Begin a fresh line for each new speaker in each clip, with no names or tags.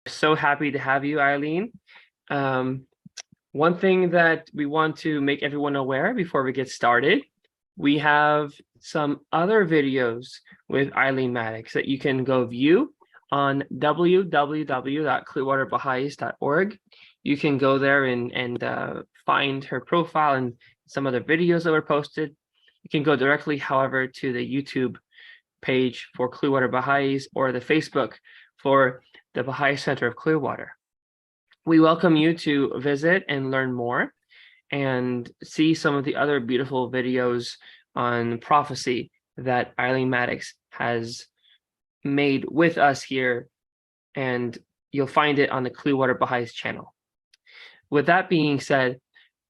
So happy to have you, Eileen. Um, One thing that we want to make everyone aware before we get started, we have some other videos with Eileen Maddox that you can go view on www.clearwaterbahais.org. You can go there and find her profile and some other videos that were posted. You can go directly, however, to the YouTube page for Clearwater Baha'is or the Facebook for the Baha'i Center of Clearwater. We welcome you to visit and learn more and see some of the other beautiful videos on prophecy that Eileen Maddox has made with us here, and you'll find it on the Clearwater Baha'is channel. With that being said,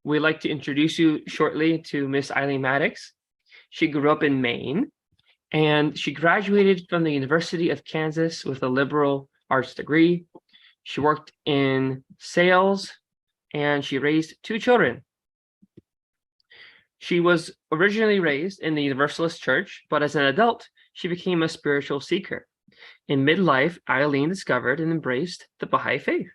we'd like to introduce you shortly to Miss Eileen Maddox. She grew up in Maine, and she graduated from the University of Kansas with a liberal arts degree. She worked in sales, and she raised 2 children. She was originally raised in the Universalist Church, but as an adult, she became a spiritual seeker. In midlife, Eileen discovered and embraced the Baha'i faith.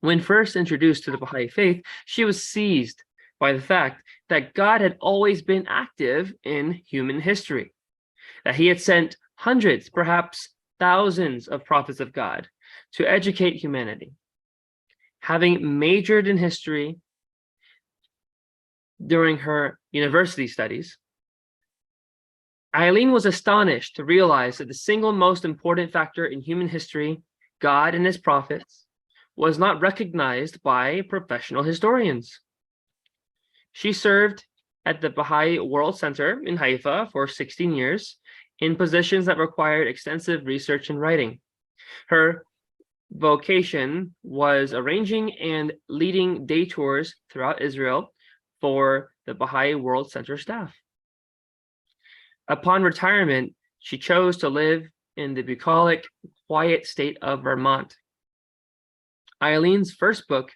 When first introduced to the Baha'i faith, she was seized by the fact that God had always been active in human history, that he had sent hundreds, perhaps thousands of prophets of God to educate humanity. Having majored in history during her university studies, Eileen was astonished to realize that the single most important factor in human history, God and his prophets, was not recognized by professional historians. She served at the Baha'i World Center in Haifa for 16 years in positions that required extensive research and writing. Her vocation was arranging and leading day tours throughout Israel for the Baha'i World Center staff. Upon retirement, she chose to live in the bucolic, quiet state of Vermont. Eileen's first book,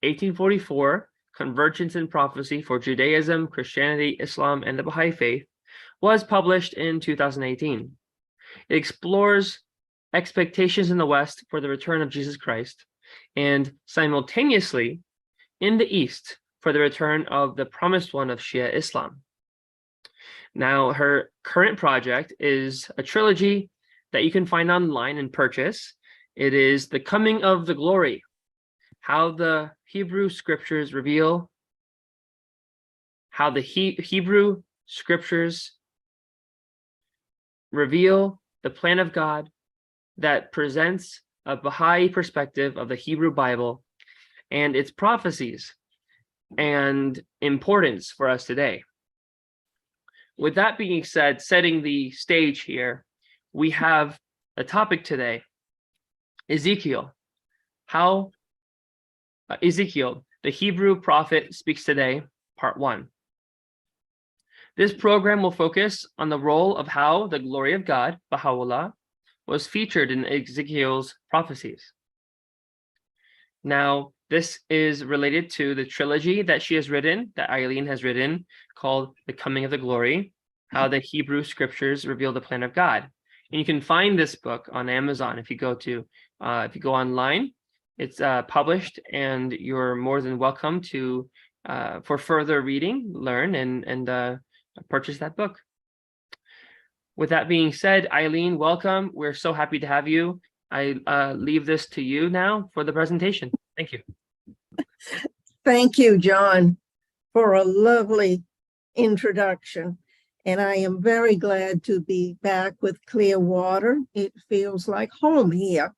1844, Convergence in Prophecy for Judaism, Christianity, Islam, and the Baha'i Faith, was published in 2018. It explores expectations in the West for the return of Jesus Christ, and simultaneously in the East for the return of the promised one of Shia Islam. Now, her current project is a trilogy that you can find online and purchase. It is The Coming of the Glory, how the Hebrew scriptures reveal, how the Hebrew scriptures reveal the plan of God that presents a Baha'i perspective of the Hebrew Bible and its prophecies and importance for us today. With that being said, setting the stage here, we have a topic today, Ezekiel. How Ezekiel, the Hebrew prophet, speaks today, part 1. This program will focus on the role of how the glory of God, Baha'u'llah, was featured in Ezekiel's prophecies. Now, this is related to the trilogy that she has written, that Eileen has written, called The Coming of the Glory, how the Hebrew scriptures reveal the plan of God. And you can find this book on Amazon if you go online. It's published, and you're more than welcome to, for further reading, learn, and purchase that book. With that being said, Eileen, welcome. We're so happy to have you. I leave this to you now for the presentation. Thank you.
Thank you, John, for a lovely introduction. And I am very glad to be back with Clearwater. It feels like home here.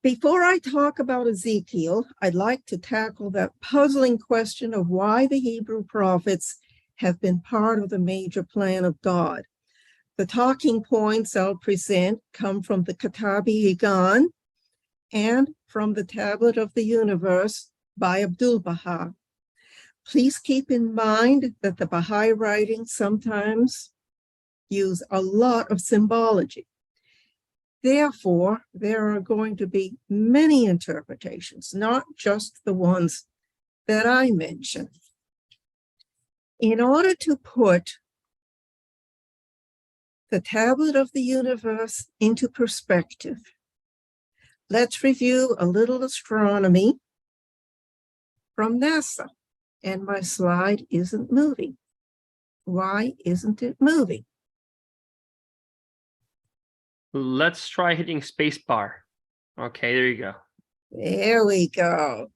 Before I talk about Ezekiel, I'd like to tackle that puzzling question of why the Hebrew prophets have been part of the major plan of God. The talking points I'll present come from the Katabi Higan and from the Tablet of the Universe by Abdu'l-Baha. Please keep in mind that the Baha'i writings sometimes use a lot of symbology. Therefore, there are going to be many interpretations, not just the ones that I mentioned. In order to put the Tablet of the Universe into perspective, let's review a little astronomy from NASA. And my slide isn't moving. Why isn't it moving?
Let's try hitting spacebar. Okay, there you go.
There we go.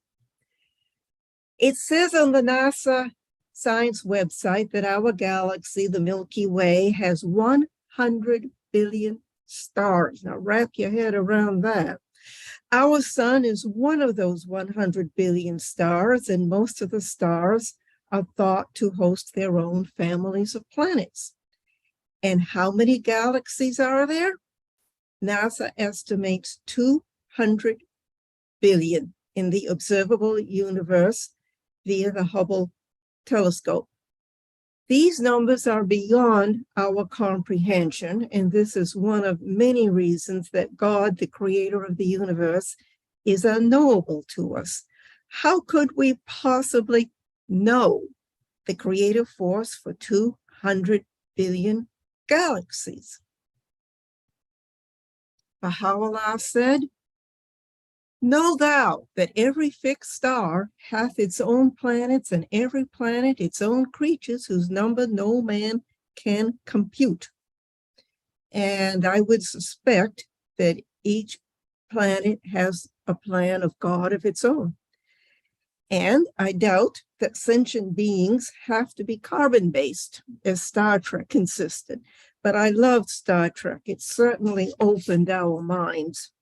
It says on the NASA science website that our galaxy, the Milky Way, has 100 billion stars. Now wrap your head around that. Our sun is one of those 100 billion stars, and most of the stars are thought to host their own families of planets. And how many galaxies are there? NASA estimates 200 billion in the observable universe via the Hubble telescope. These numbers are beyond our comprehension, and this is one of many reasons that God, the creator of the universe, is unknowable to us. How could we possibly know the creative force for 200 billion galaxies? Baha'u'llah said, "Know thou that every fixed star hath its own planets, and every planet its own creatures, whose number no man can compute." And I would suspect that each planet has a plan of God of its own. And I doubt that sentient beings have to be carbon-based, as Star Trek insisted. But I loved Star Trek. It certainly opened our minds.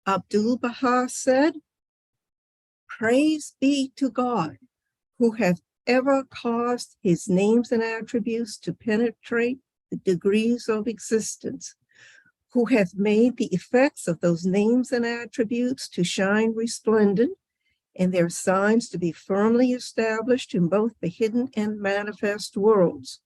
Abdu'l-Baha said, "Praise be to God, who hath ever caused his names and attributes to penetrate the degrees of existence, who hath made the effects of those names and attributes to shine resplendent, and their signs to be firmly established in both the hidden and manifest worlds.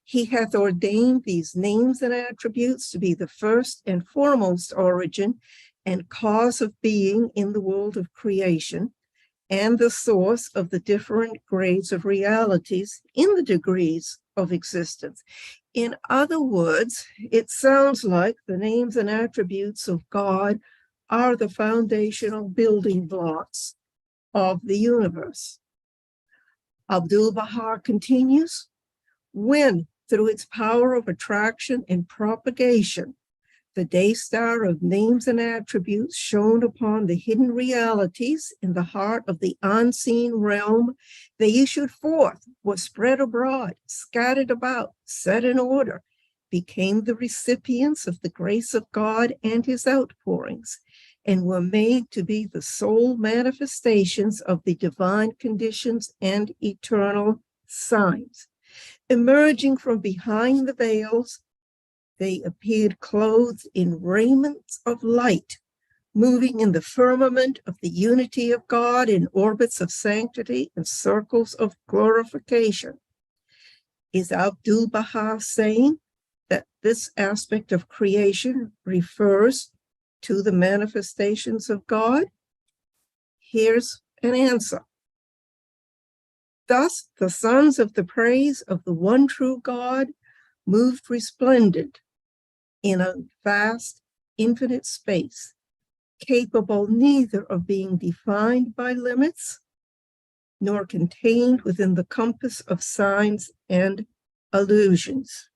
He hath ordained these names and attributes to be the first and foremost origin and cause of being in the world of creation, and the source of the different grades of realities in the degrees of existence." In other words, it sounds like the names and attributes of God are the foundational building blocks of the universe. Abdu'l-Baha continues, "When, through its power of attraction and propagation, the day star of names and attributes shone upon the hidden realities in the heart of the unseen realm, they issued forth, were spread abroad, scattered about, set in order, became the recipients of the grace of God and his outpourings, and were made to be the sole manifestations of the divine conditions and eternal signs. Emerging from behind the veils, they appeared clothed in raiments of light, moving in the firmament of the unity of God in orbits of sanctity and circles of glorification." Is Abdu'l-Baha saying that this aspect of creation refers to the manifestations of God? Here's an answer. Thus, the sons of the praise of the one true God moved resplendent in a vast, infinite space, capable neither of being defined by limits nor contained within the compass of signs and illusions.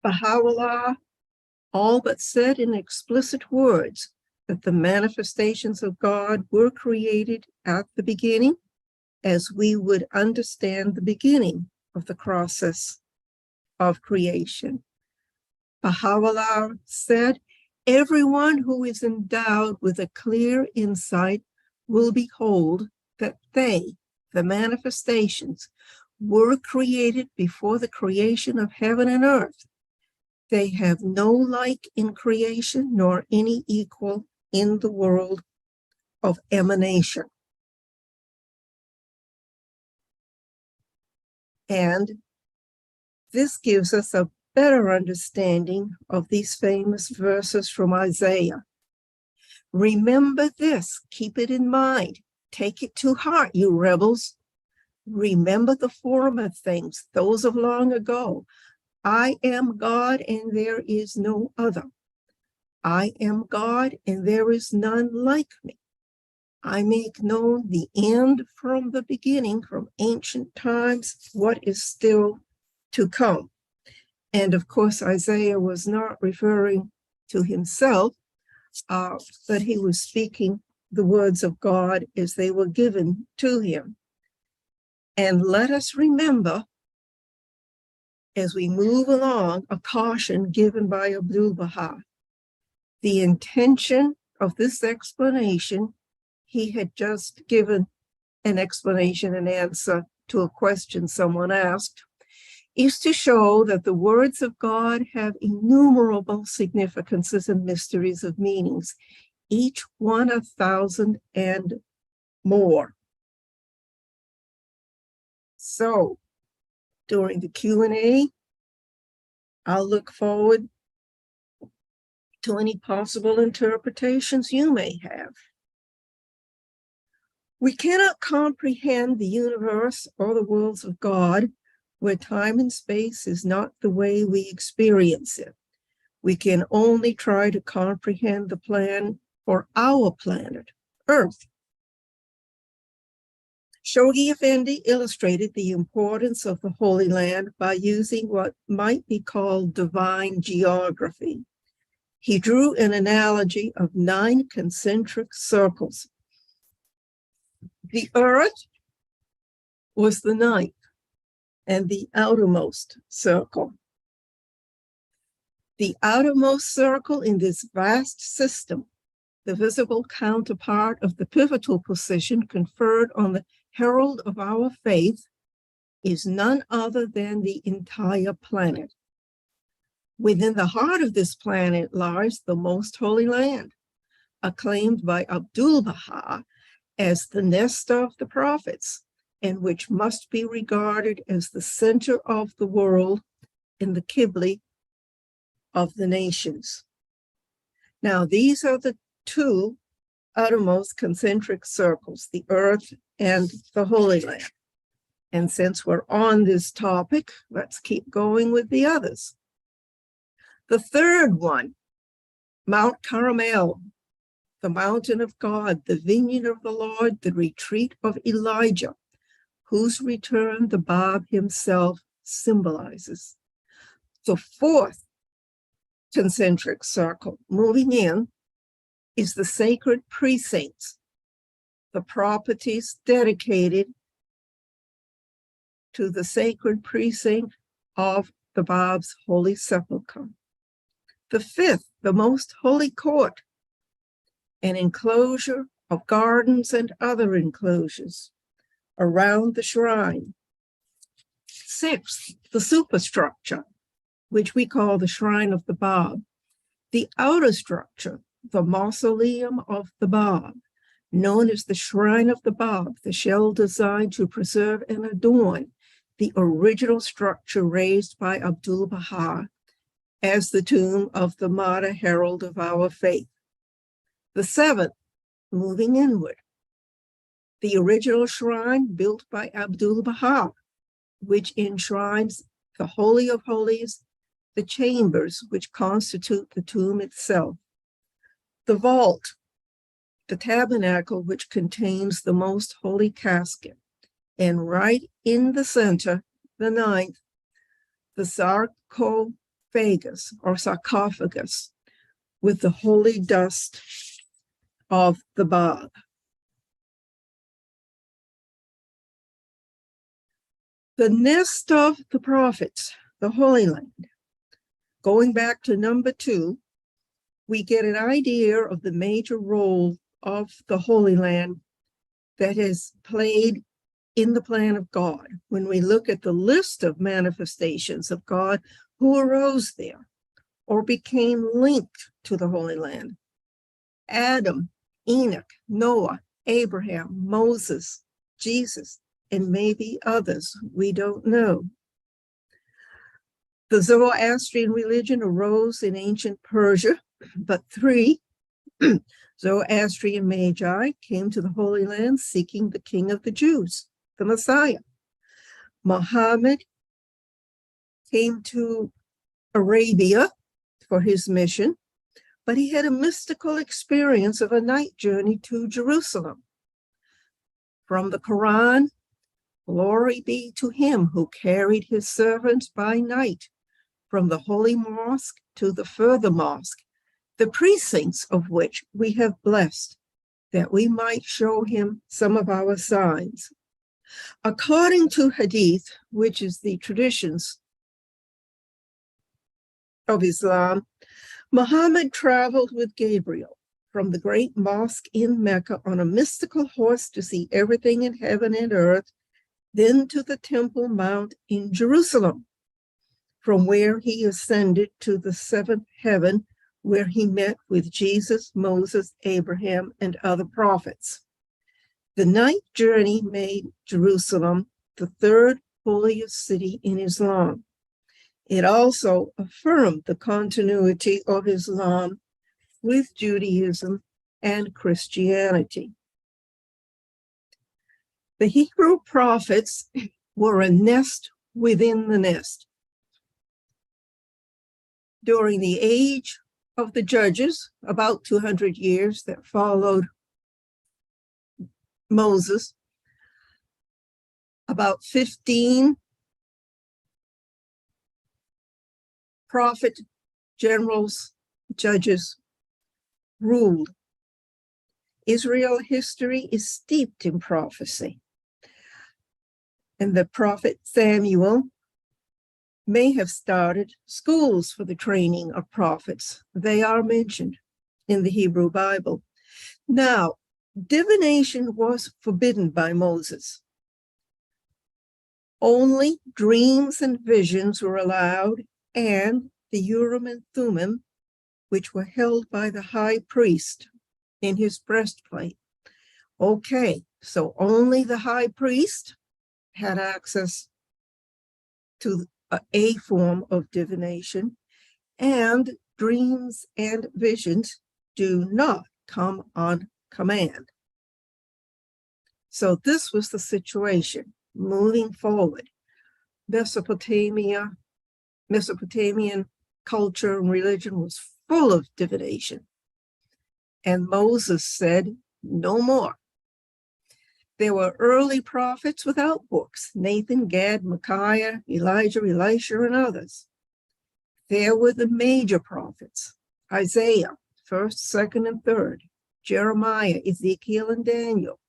Baha'u'llah all but said in explicit words that the manifestations of God were created at the beginning, as we would understand the beginning of the process of creation. Baha'u'llah said, "Everyone who is endowed with a clear insight will behold that they, the manifestations, were created before the creation of heaven and earth. They have no like in creation, nor any equal in the world of emanation." And this gives us a better understanding of these famous verses from Isaiah. "Remember this, keep it in mind, take it to heart, you rebels. Remember the former things, those of long ago. I am God and there is no other. I am God and there is none like me. I make known the end from the beginning, from ancient times, what is still to come. And of course, Isaiah was not referring to himself, but he was speaking the words of God as they were given to him. And let us remember, as we move along, a caution given by Abdu'l-Baha. The intention of this explanation, he had just given an explanation and answer to a question someone asked, is to show that the words of God have innumerable significances and mysteries of meanings, each one 1,000 and more. So during the Q&A, I'll look forward to any possible interpretations you may have. We cannot comprehend the universe or the worlds of God where time and space is not the way we experience it. We can only try to comprehend the plan for our planet, Earth. Shoghi Effendi illustrated the importance of the Holy Land by using what might be called divine geography. He drew an analogy of 9 concentric circles. The Earth was the 9th and the outermost circle. The outermost circle in this vast system, the visible counterpart of the pivotal position conferred on the herald of our faith, is none other than the entire planet. Within the heart of this planet lies the most holy land, acclaimed by Abdu'l-Baha as the nest of the prophets, and which must be regarded as the center of the world and the Qibla of the nations. Now, these are the 2 outermost concentric circles, the Earth and the Holy Land. And since we're on this topic, let's keep going with the others. The third one, Mount Carmel, the mountain of God, the vineyard of the Lord, the retreat of Elijah, whose return the Bab himself symbolizes. The 4th concentric circle, moving in, is the sacred precincts, the properties dedicated to the sacred precinct of the Bab's Holy Sepulchre. The 5th, the most holy court, an enclosure of gardens and other enclosures around the shrine. 6th, the superstructure, which we call the Shrine of the Bab. The outer structure, the Mausoleum of the Bab, known as the Shrine of the Bab, the shell designed to preserve and adorn the original structure raised by Abdu'l-Baha as the tomb of the martyr herald of our faith. The 7th, moving inward, the original shrine built by Abdu'l-Baha, which enshrines the Holy of Holies, the chambers which constitute the tomb itself. The vault, the tabernacle which contains the most holy casket, and right in the center, the 9th, the sarcophagus or sarcophagus with the holy dust of the Bab. The nest of the prophets, the Holy Land. Going back to number 2, we get an idea of the major role of the Holy Land that is played in the plan of God when we look at the list of manifestations of God who arose there or became linked to the Holy Land. Adam, Enoch, Noah, Abraham, Moses, Jesus, and maybe others we don't know. The Zoroastrian religion arose in ancient Persia, but 3 Zoroastrian magi came to the Holy Land seeking the King of the Jews, the Messiah, Muhammad came to Arabia for his mission, but he had a mystical experience of a night journey to Jerusalem. From the Quran, glory be to him who carried his servants by night from the holy mosque to the further mosque, the precincts of which we have blessed, that we might show him some of our signs. According to Hadith, which is the traditions of Islam, Muhammad traveled with Gabriel from the great mosque in Mecca on a mystical horse to see everything in heaven and earth, then to the Temple Mount in Jerusalem, from where he ascended to the seventh heaven, where he met with Jesus, Moses, Abraham, and other prophets. The night journey made Jerusalem the third holiest city in Islam. It also affirmed the continuity of Islam with Judaism and Christianity. The Hebrew prophets were a nest within the nest. During the age of the judges, about 200 years that followed Moses, about 15 prophet generals, judges ruled. Israel history is steeped in prophecy. And the prophet Samuel may have started schools for the training of prophets. They are mentioned in the Hebrew Bible. Now, divination was forbidden by Moses. Only dreams and visions were allowed, and the Urim and Thummim, which were held by the high priest in his breastplate. Okay, so only the high priest had access to a form of divination, and dreams and visions do not come on command. So this was the situation moving forward. Mesopotamian culture and religion was full of divination. And Moses said, no more. There were early prophets without books: Nathan, Gad, Micaiah, Elijah, Elisha, and others. There were the major prophets: Isaiah, 1st, 2nd, and 3rd, Jeremiah, Ezekiel, and Daniel.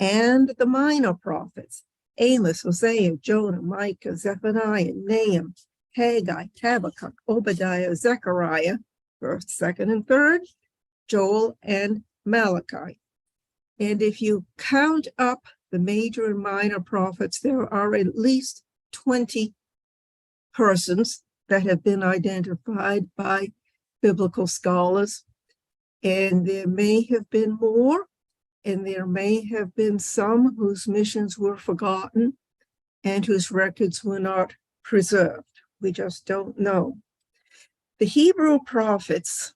And the minor prophets: Amos, Hosea, Jonah, Micah, Zephaniah, Nahum, Haggai, Habakkuk, Obadiah, Zechariah, 1st, 2nd, and 3rd, Joel, and Malachi. And if you count up the major and minor prophets, there are at least 20 persons that have been identified by biblical scholars. And there may have been more, and there may have been some whose missions were forgotten and whose records were not preserved. We just don't know. The Hebrew prophets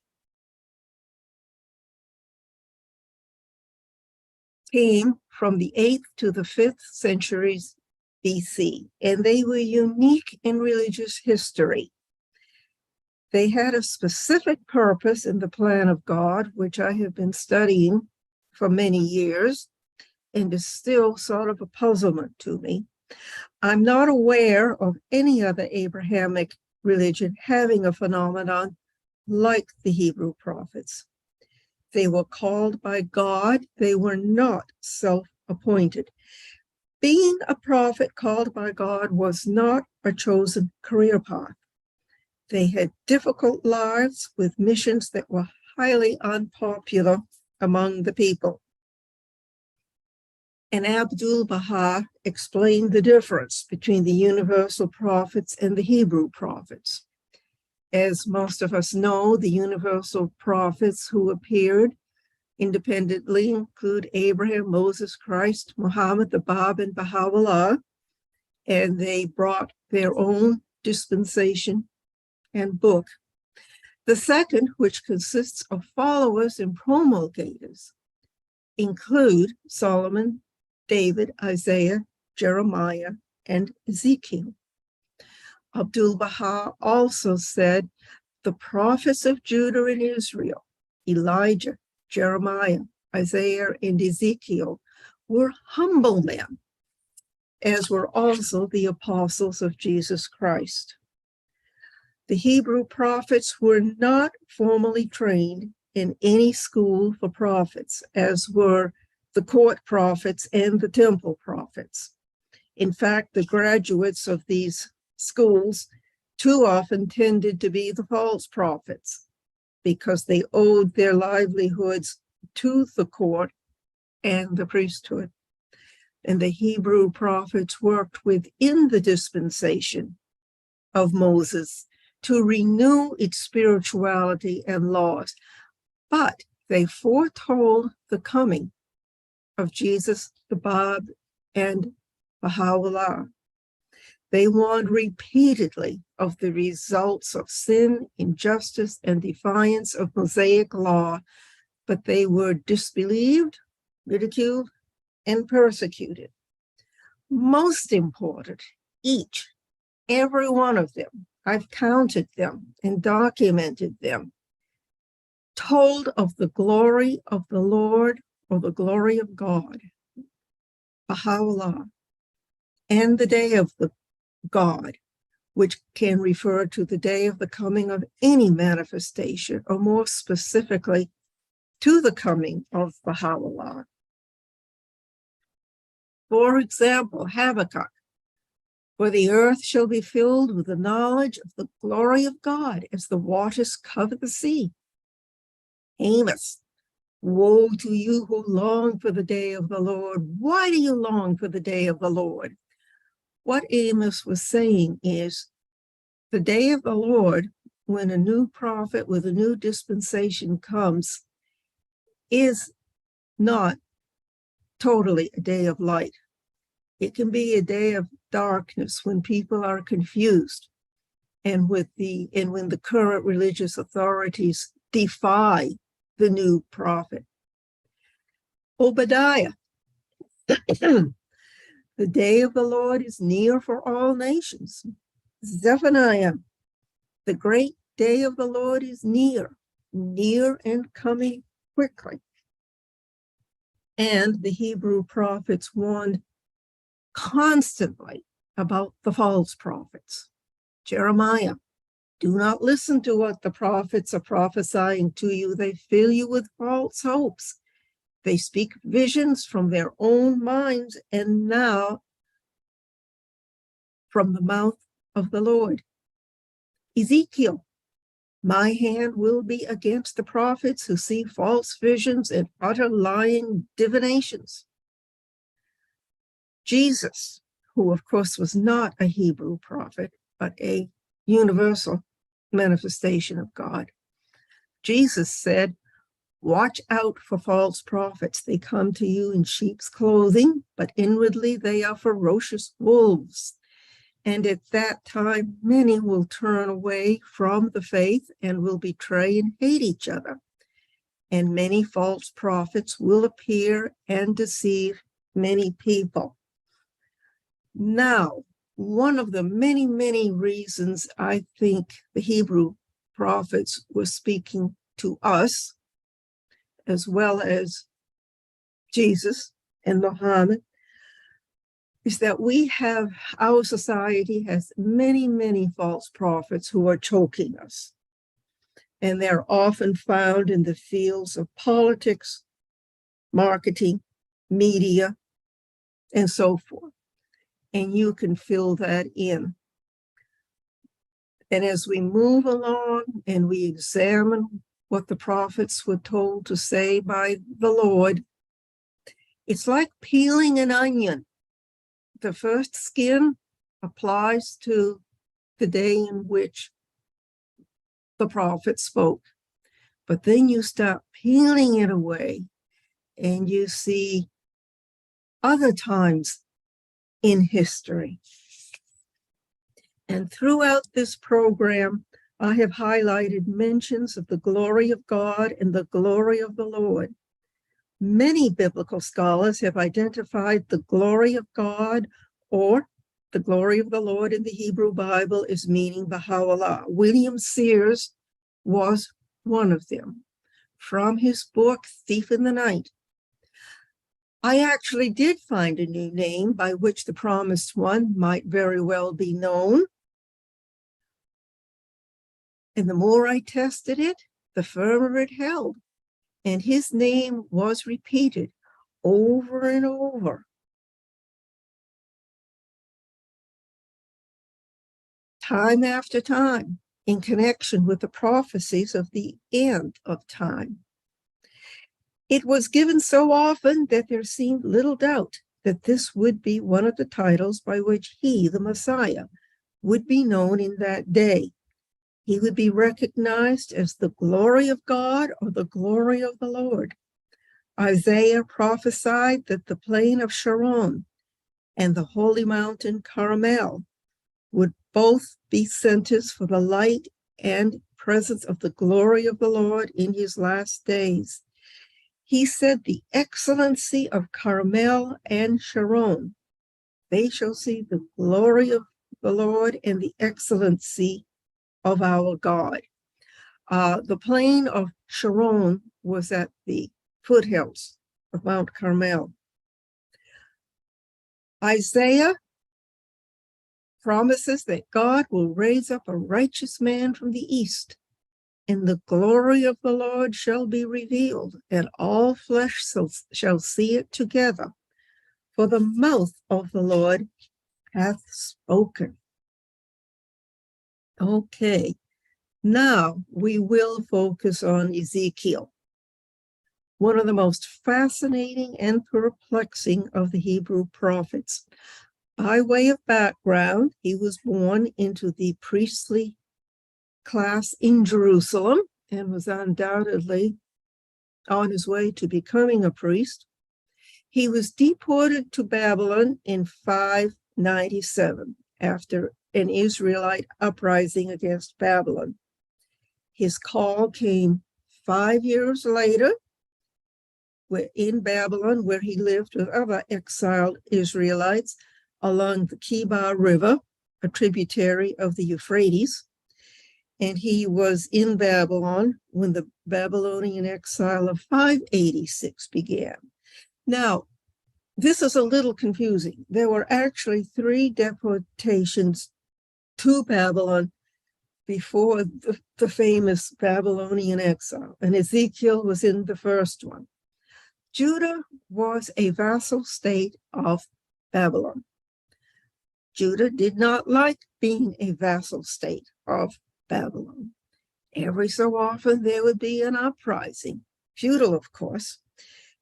came from the 8th to the 5th centuries BC, and they were unique in religious history. They had a specific purpose in the plan of God, which I have been studying for many years, and is still sort of a puzzlement to me. I'm not aware of any other Abrahamic religion having a phenomenon like the Hebrew prophets. They were called by God. They were not self-appointed. Being a prophet called by God was not a chosen career path. They had difficult lives with missions that were highly unpopular among the people. And Abdu'l-Baha explained the difference between the universal prophets and the Hebrew prophets. As most of us know, the universal prophets who appeared independently include Abraham, Moses, Christ, Muhammad, the Bab, and Baha'u'llah, and they brought their own dispensation and book. The second, which consists of followers and promulgators, include Solomon, David, Isaiah, Jeremiah, and Ezekiel. Abdu'l-Baha also said the prophets of Judah and Israel, Elijah, Jeremiah, Isaiah, and Ezekiel, were humble men, as were also the apostles of Jesus Christ. The Hebrew prophets were not formally trained in any school for prophets, as were the court prophets and the temple prophets. In fact, the graduates of these schools too often tended to be the false prophets because they owed their livelihoods to the court and the priesthood. And the Hebrew prophets worked within the dispensation of Moses to renew its spirituality and laws, but they foretold the coming of Jesus, the Bab, and Baha'u'llah. They warned repeatedly of the results of sin, injustice, and defiance of Mosaic law, but they were disbelieved, ridiculed, and persecuted. Most important, every one of them, I've counted them and documented them, told of the glory of the Lord or the glory of God, Baha'u'llah, and the day of the God, which can refer to the day of the coming of any manifestation, or more specifically, to the coming of Baha'u'llah. For example, Habakkuk, for the earth shall be filled with the knowledge of the glory of God as the waters cover the sea. Amos, woe to you who long for the day of the Lord. Why do you long for the day of the Lord? What Amos was saying is the day of the Lord, when a new prophet with a new dispensation comes, is not totally a day of light. It can be a day of darkness when people are confused and when the current religious authorities defy the new prophet. Obadiah, the day of the Lord is near for all nations. Zephaniah, the great day of the Lord is near and coming quickly. And the Hebrew prophets warned constantly about the false prophets. Jeremiah, do not listen to what the prophets are prophesying to you. They fill you with false hopes. They speak visions from their own minds and now from the mouth of the Lord. Ezekiel, my hand will be against the prophets who see false visions and utter lying divinations. Jesus, who of course was not a Hebrew prophet, but a universal manifestation of God. Jesus said, watch out for false prophets. They come to you in sheep's clothing, but inwardly they are ferocious wolves. And at that time, many will turn away from the faith and will betray and hate each other. And many false prophets will appear and deceive many people. Now, one of the many, many reasons I think the Hebrew prophets were speaking to us, as well as Jesus and Muhammad, is that our society has many, many false prophets who are choking us. And they're often found in the fields of politics, marketing, media, and so forth. And you can fill that in. And as we move along and we examine what the prophets were told to say by the Lord, it's like peeling an onion. The first skin applies to the day in which the prophet spoke. But then you start peeling it away and you see other times in history. And throughout this program, I have highlighted mentions of the glory of God and the glory of the Lord. Many biblical scholars have identified the glory of God or The glory of the Lord in the Hebrew Bible is meaning Baha'u'llah. William Sears was one of them. From his book, Thief in the Night, I actually did find a new name by which the promised one might very well be known. And the more I tested it, the firmer it held. And his name was repeated over and over. Time after time, in connection with the prophecies of the end of time. It was given so often that there seemed little doubt that this would be one of the titles by which he, the Messiah, would be known in that day. He would be recognized as the glory of God or the glory of the Lord. Isaiah prophesied that the plain of Sharon and the holy mountain Carmel would both be centers for the light and presence of the glory of the Lord in his last days. He said, the excellency of Carmel and Sharon, they shall see the glory of the Lord and the excellency of our God. The plain of Sharon was at the foothills of Mount Carmel. Isaiah promises that God will raise up a righteous man from the east, and the glory of the Lord shall be revealed, and all flesh shall see it together. For the mouth of the Lord hath spoken. Okay, now we will focus on Ezekiel, one of the most fascinating and perplexing of the Hebrew prophets. By way of background, he was born into the priestly class in Jerusalem and was undoubtedly on his way to becoming a priest. He was deported to Babylon in 597 after an Israelite uprising against Babylon. His call came 5 years later in Babylon, where he lived with other exiled Israelites along the Kibar River, a tributary of the Euphrates. And he was in Babylon when the Babylonian exile of 586 began. Now, this is a little confusing. There were actually 3 deportations to Babylon before the famous Babylonian exile, and Ezekiel was in the first one. Judah was a vassal state of Babylon. Judah did not like being a vassal state of Babylon. Every so often there would be an uprising, feudal of course,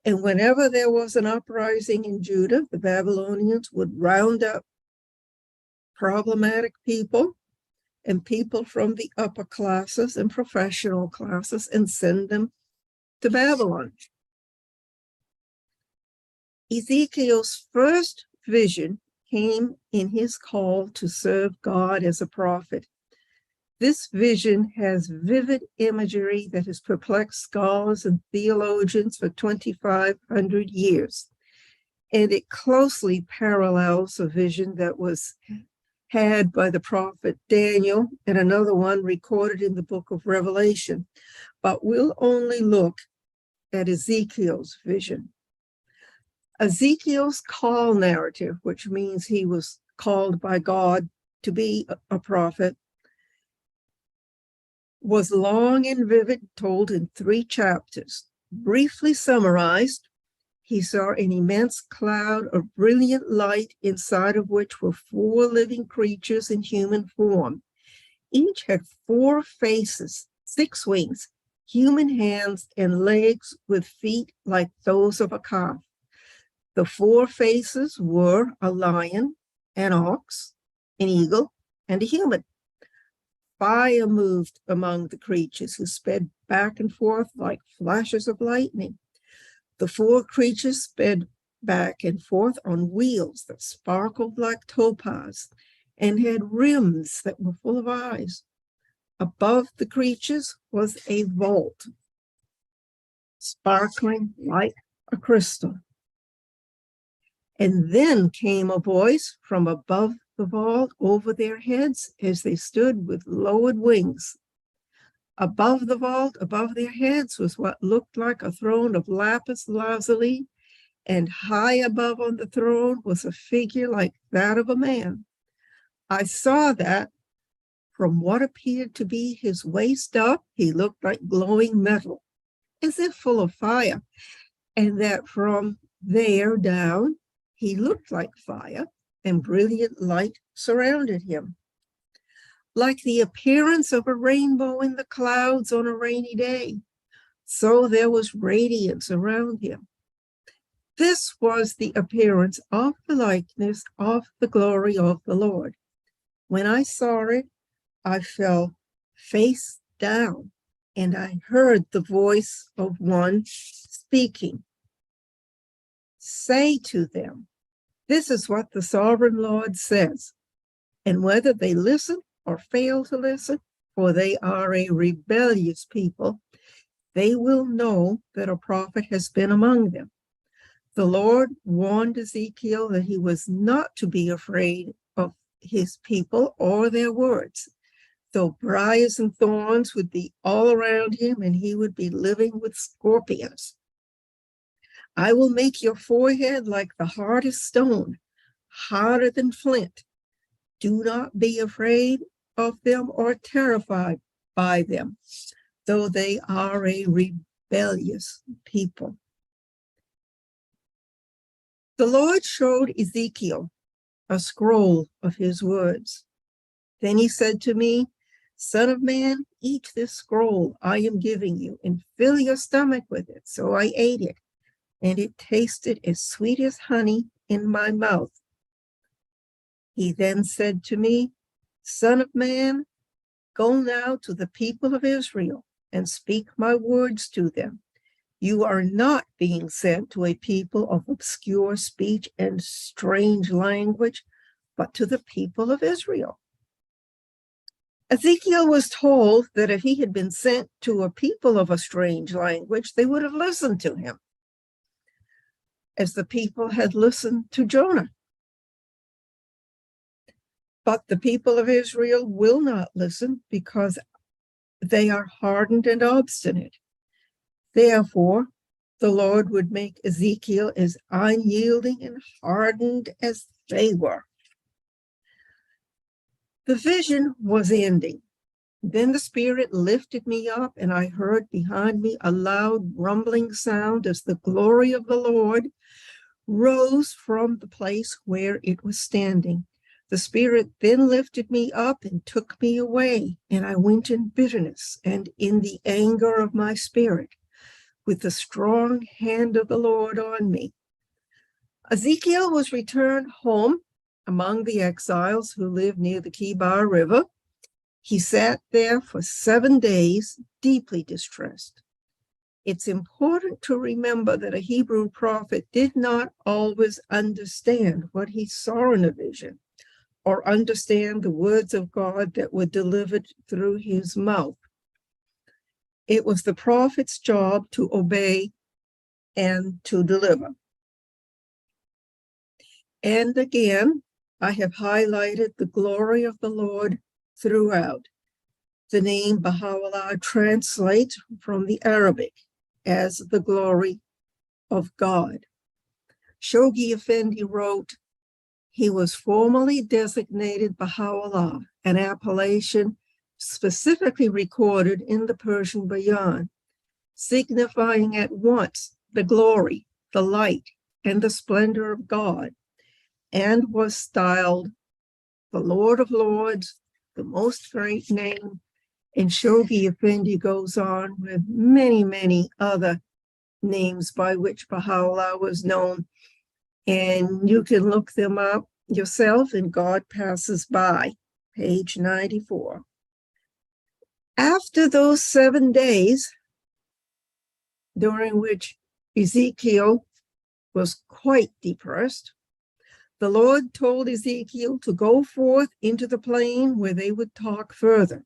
and whenever there was an uprising in Judah, the Babylonians would round up problematic people and people from the upper classes and professional classes and send them to Babylon. Ezekiel's first vision came in his call to serve God as a prophet. This vision has vivid imagery that has perplexed scholars and theologians for 2,500 years, and it closely parallels a vision that was had by the prophet Daniel and another one recorded in the book of Revelation, but we'll only look at Ezekiel's vision. Ezekiel's call narrative, which means he was called by God to be a prophet, was long and vivid, told in 3 chapters. Briefly summarized, he saw an immense cloud of brilliant light, inside of which were 4 living creatures in human form. Each had 4 faces, 6 wings, human hands, and legs with feet like those of a calf. The 4 faces were a lion, an ox, an eagle, and a human. Fire moved among the creatures, who sped back and forth like flashes of lightning. The 4 creatures sped back and forth on wheels that sparkled like topaz and had rims that were full of eyes. Above the creatures was a vault, sparkling like a crystal. And then came a voice from above the vault over their heads as they stood with lowered wings. Above the vault, above their heads, was what looked like a throne of lapis lazuli, and high above on the throne was a figure like that of a man. I saw that from what appeared to be his waist up, he looked like glowing metal, as if full of fire, and that from there down, he looked like fire, and brilliant light surrounded him, like the appearance of a rainbow in the clouds on a rainy day. So there was radiance around him. This was the appearance of the likeness of the glory of the Lord. When I saw it, I fell face down, and I heard the voice of one speaking. Say to them, this is what the sovereign Lord says, and whether they listen or fail to listen, for they are a rebellious people, they will know that a prophet has been among them. The Lord warned Ezekiel that he was not to be afraid of his people or their words, though briars and thorns would be all around him and he would be living with scorpions. I will make your forehead like the hardest stone, harder than flint. Do not be afraid of them or terrified by them, though they are a rebellious people. The Lord showed Ezekiel a scroll of his words. Then he said to me, Son of man, eat this scroll I am giving you and fill your stomach with it. So I ate it, and it tasted as sweet as honey in my mouth. He then said to me, Son of man, go now to the people of Israel and speak my words to them. You are not being sent to a people of obscure speech and strange language, but to the people of Israel. Ezekiel was told that if he had been sent to a people of a strange language, they would have listened to him, as the people had listened to Jonah. But the people of Israel will not listen because they are hardened and obstinate. Therefore, the Lord would make Ezekiel as unyielding and hardened as they were. The vision was ending. Then the Spirit lifted me up, and I heard behind me a loud rumbling sound as the glory of the Lord rose from the place where it was standing. The Spirit then lifted me up and took me away, and I went in bitterness and in the anger of my spirit, with the strong hand of the Lord on me. Ezekiel was returned home among the exiles who lived near the Kibar River. He sat there for 7 days, deeply distressed. It's important to remember that a Hebrew prophet did not always understand what he saw in a vision or understand the words of God that were delivered through his mouth. It was the prophet's job to obey and to deliver. And again, I have highlighted the glory of the Lord throughout. The name Baha'u'llah translates from the Arabic as the glory of God. Shoghi Effendi wrote, he was formally designated Baha'u'llah, an appellation specifically recorded in the Persian Bayan, signifying at once the glory, the light, and the splendor of God, and was styled the Lord of Lords, the most great name. And Shoghi Effendi goes on with many, many other names by which Baha'u'llah was known. And you can look them up yourself in God Passes By, page 94. After those 7 days, during which Ezekiel was quite depressed, the Lord told Ezekiel to go forth into the plain where they would talk further.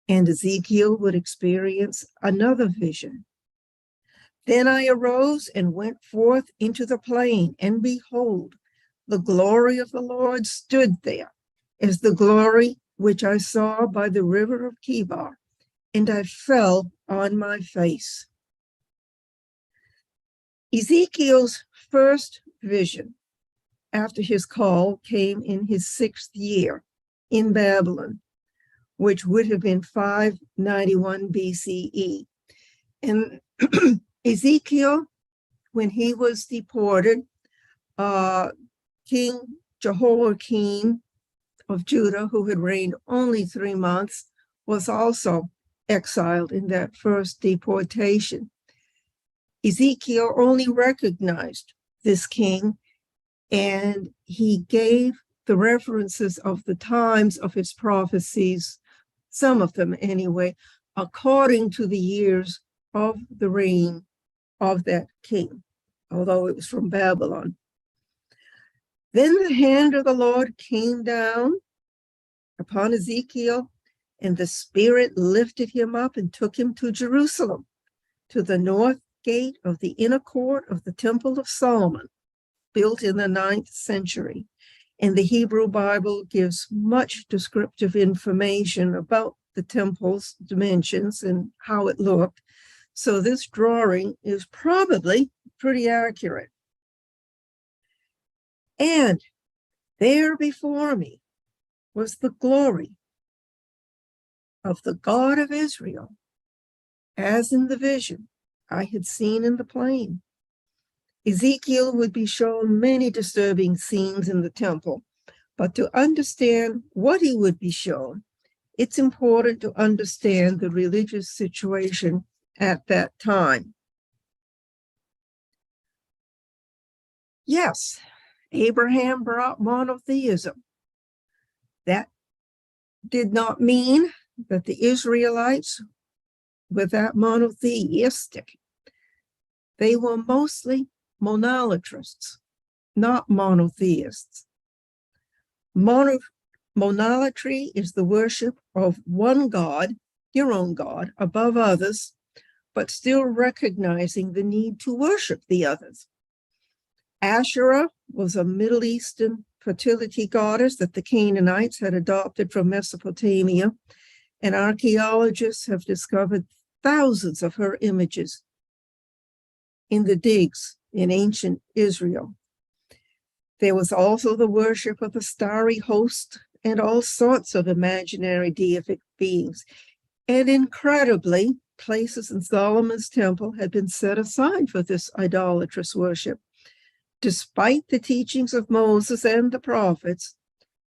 And Ezekiel would experience another vision. Then I arose and went forth into the plain, and behold, the glory of the Lord stood there as the glory which I saw by the river of Kibar, and I fell on my face. Ezekiel's first vision after his call came in his 6th year in Babylon, which would have been 591 BCE. And Ezekiel, when he was deported, King Jehoiakim of Judah, who had reigned only 3 months, was also exiled in that first deportation. Ezekiel only recognized this king, and he gave the references of the times of his prophecies, some of them anyway, according to the years of the reign of that king, although it was from Babylon. Then the hand of the Lord came down upon Ezekiel, and the Spirit lifted him up and took him to Jerusalem, to the north gate of the inner court of the Temple of Solomon, built in the 9th century. And the Hebrew Bible gives much descriptive information about the temple's dimensions and how it looked. So this drawing is probably pretty accurate. And there before me was the glory of the God of Israel, as in the vision I had seen in the plain. Ezekiel would be shown many disturbing scenes in the temple, but to understand what he would be shown, it's important to understand the religious situation at that time. Yes, Abraham brought monotheism. That did not mean that the Israelites were that monotheistic. They were mostly monolatrists, not monotheists. Monolatry is the worship of one God, your own God, above others, but still recognizing the need to worship the others. Asherah was a Middle Eastern fertility goddess that the Canaanites had adopted from Mesopotamia, and archaeologists have discovered thousands of her images in the digs in ancient Israel. There was also the worship of the starry host and all sorts of imaginary deific beings. And incredibly, places in Solomon's temple had been set aside for this idolatrous worship. Despite the teachings of Moses and the prophets,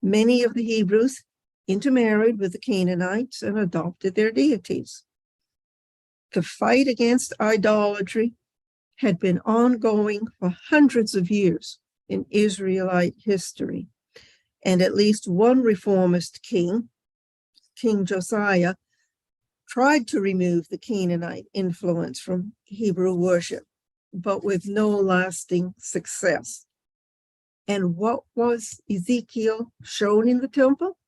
many of the Hebrews intermarried with the Canaanites and adopted their deities. The fight against idolatry had been ongoing for hundreds of years in Israelite history, and at least one reformist king, King Josiah, tried to remove the Canaanite influence from Hebrew worship, but with no lasting success. And what was Ezekiel shown in the temple?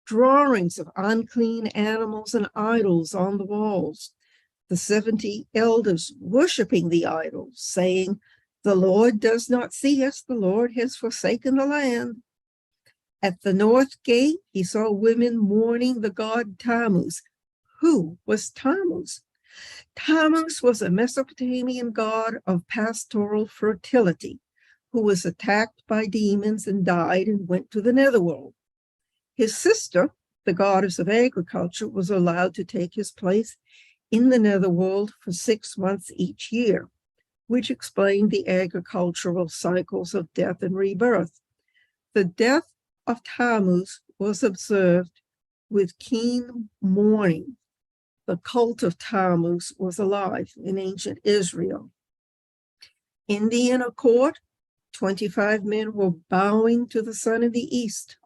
Drawings of unclean animals and idols on the walls. The 70 elders worshiping the idols, saying, "The Lord does not see us, the Lord has forsaken the land." At the north gate, he saw women mourning the god Tammuz. Who was Tammuz? Tammuz was a Mesopotamian god of pastoral fertility, who was attacked by demons and died and went to the netherworld. His sister, the goddess of agriculture, was allowed to take his place in the netherworld for 6 months each year, which explained the agricultural cycles of death and rebirth. The death of Tammuz was observed with keen mourning. The cult of Tammuz was alive in ancient Israel. In the inner court, 25 men were bowing to the sun in the east.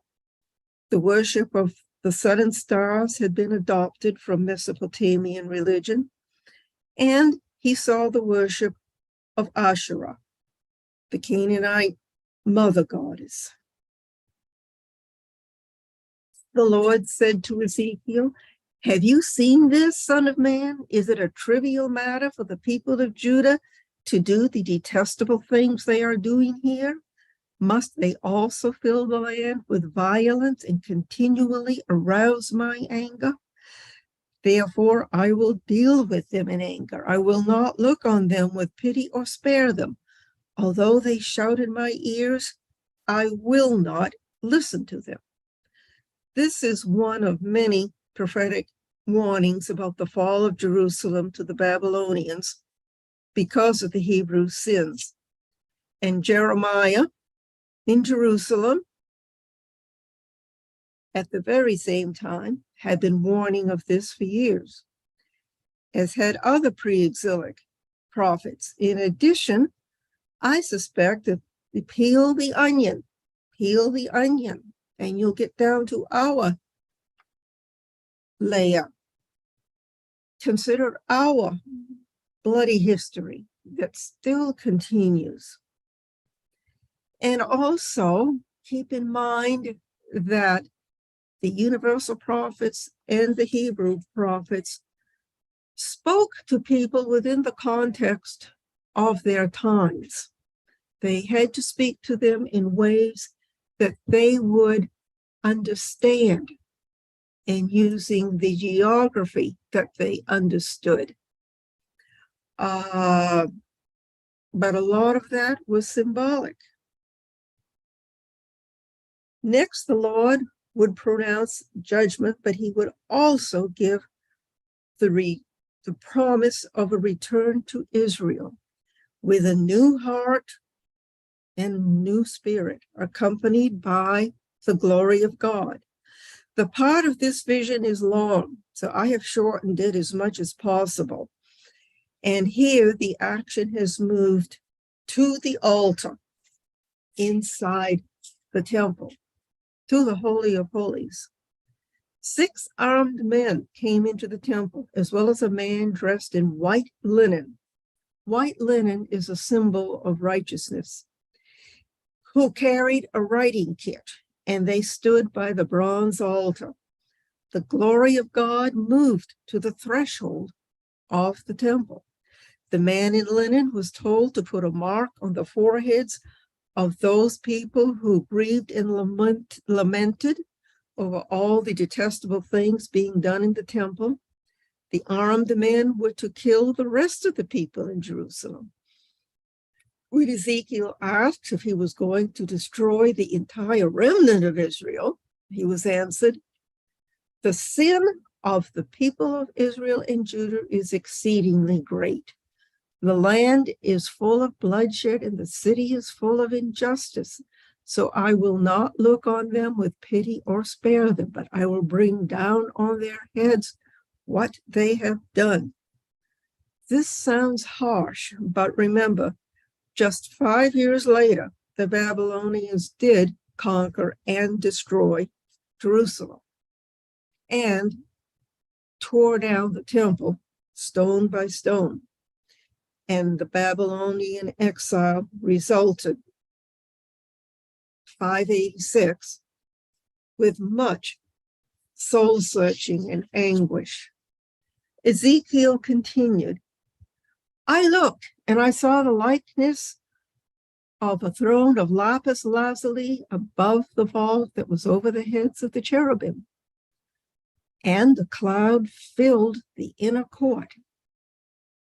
The worship of the sun and stars had been adopted from Mesopotamian religion, and he saw the worship of Asherah, the Canaanite mother goddess. The Lord said to Ezekiel, "Have you seen this, son of man? Is it a trivial matter for the people of Judah to do the detestable things they are doing here? Must they also fill the land with violence and continually arouse my anger? Therefore, I will deal with them in anger. I will not look on them with pity or spare them. Although they shout in my ears, I will not listen to them. This is one of many prophetic warnings about the fall of Jerusalem to the Babylonians because of the Hebrew sins. And Jeremiah in Jerusalem, at the very same time, had been warning of this for years, as had other pre-exilic prophets. In addition, I suspect that peel the onion, and you'll get down to our layer. Consider our bloody history that still continues. And also keep in mind that the universal prophets and the Hebrew prophets spoke to people within the context of their times. They had to speak to them in ways that they would understand, and using the geography that they understood. But a lot of that was symbolic. Next, the Lord would pronounce judgment, but he would also give the promise of a return to Israel with a new heart and new spirit, accompanied by the glory of God. The part of this vision is long, so I have shortened it as much as possible. And here the action has moved to the altar inside the temple, to the Holy of Holies. 6 armed men came into the temple, as well as a man dressed in white linen. White linen is a symbol of righteousness, who carried a writing kit, and they stood by the bronze altar. The glory of God moved to the threshold of the temple. The man in linen was told to put a mark on the foreheads of those people who grieved and lamented over all the detestable things being done in the temple. The armed men were to kill the rest of the people in Jerusalem. When Ezekiel asked if he was going to destroy the entire remnant of Israel, he was answered, "The sin of the people of Israel and Judah is exceedingly great. The land is full of bloodshed and the city is full of injustice. So I will not look on them with pity or spare them, but I will bring down on their heads what they have done." This sounds harsh, but remember, just 5 years later, the Babylonians did conquer and destroy Jerusalem and tore down the temple stone by stone. And the Babylonian exile resulted 586 with much soul searching and anguish. Ezekiel continued, "I looked and I saw the likeness of a throne of lapis lazuli above the vault that was over the heads of the cherubim. And the cloud filled the inner court.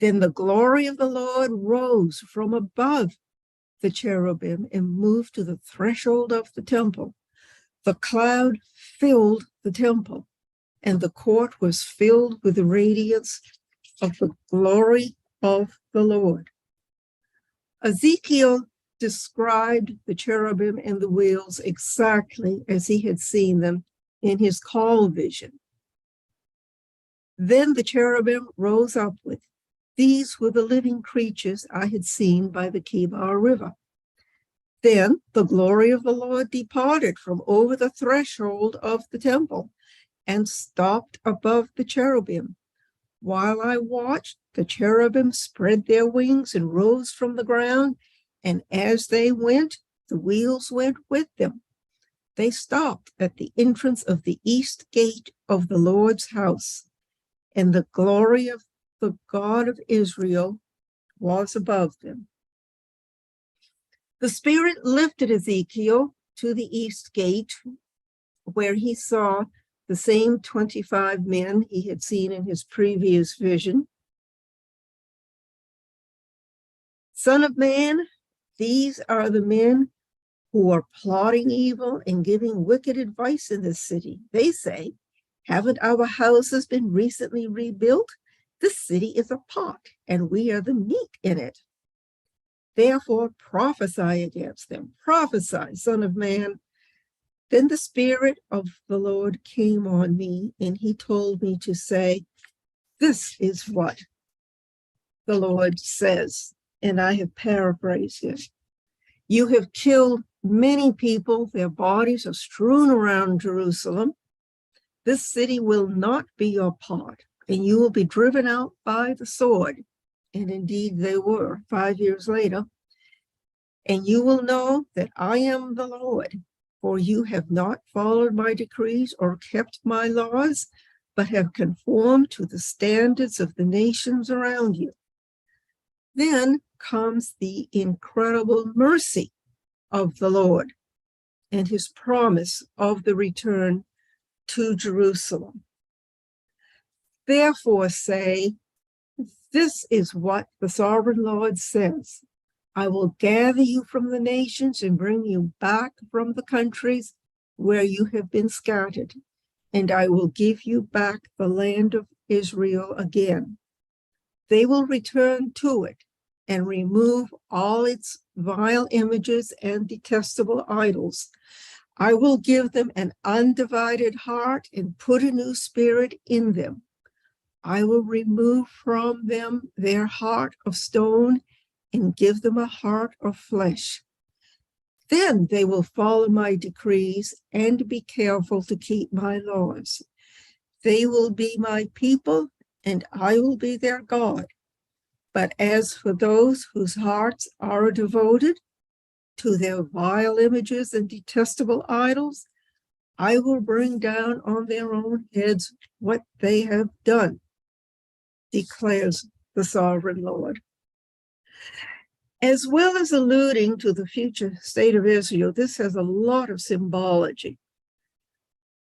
Then the glory of the Lord rose from above the cherubim and moved to the threshold of the temple. The cloud filled the temple, and the court was filled with the radiance of the glory of the Lord." Ezekiel described the cherubim and the wheels exactly as he had seen them in his call vision. Then the cherubim rose upward. These were the living creatures I had seen by the Kibar River. Then the glory of the Lord departed from over the threshold of the temple and stopped above the cherubim. While I watched, the cherubim spread their wings and rose from the ground, and as they went, the wheels went with them. They stopped at the entrance of the east gate of the Lord's house, and the glory of the God of Israel was above them. The Spirit lifted Ezekiel to the east gate, where he saw the same 25 men he had seen in his previous vision. Son of man, these are the men who are plotting evil and giving wicked advice in this city. They say, haven't our houses been recently rebuilt? This city is a pot, and we are the meat in it. Therefore, prophesy against them. Prophesy, Son of man. Then the Spirit of the Lord came on me, and he told me to say, this is what the Lord says, and I have paraphrased it. You have killed many people. Their bodies are strewn around Jerusalem. This city will not be your pot, and you will be driven out by the sword. And indeed they were 5 years later. And you will know that I am the Lord, for you have not followed my decrees or kept my laws, but have conformed to the standards of the nations around you. Then comes the incredible mercy of the Lord and his promise of the return to Jerusalem. Therefore say, this is what the sovereign Lord says. I will gather you from the nations and bring you back from the countries where you have been scattered, and I will give you back the land of Israel again. They will return to it and remove all its vile images and detestable idols. I will give them an undivided heart and put a new spirit in them. I will remove from them their heart of stone and give them a heart of flesh. Then they will follow my decrees and be careful to keep my laws. They will be my people, and I will be their God. But as for those whose hearts are devoted to their vile images and detestable idols, I will bring down on their own heads what they have done, declares the sovereign Lord. As well as alluding to the future state of Israel, this has a lot of symbology.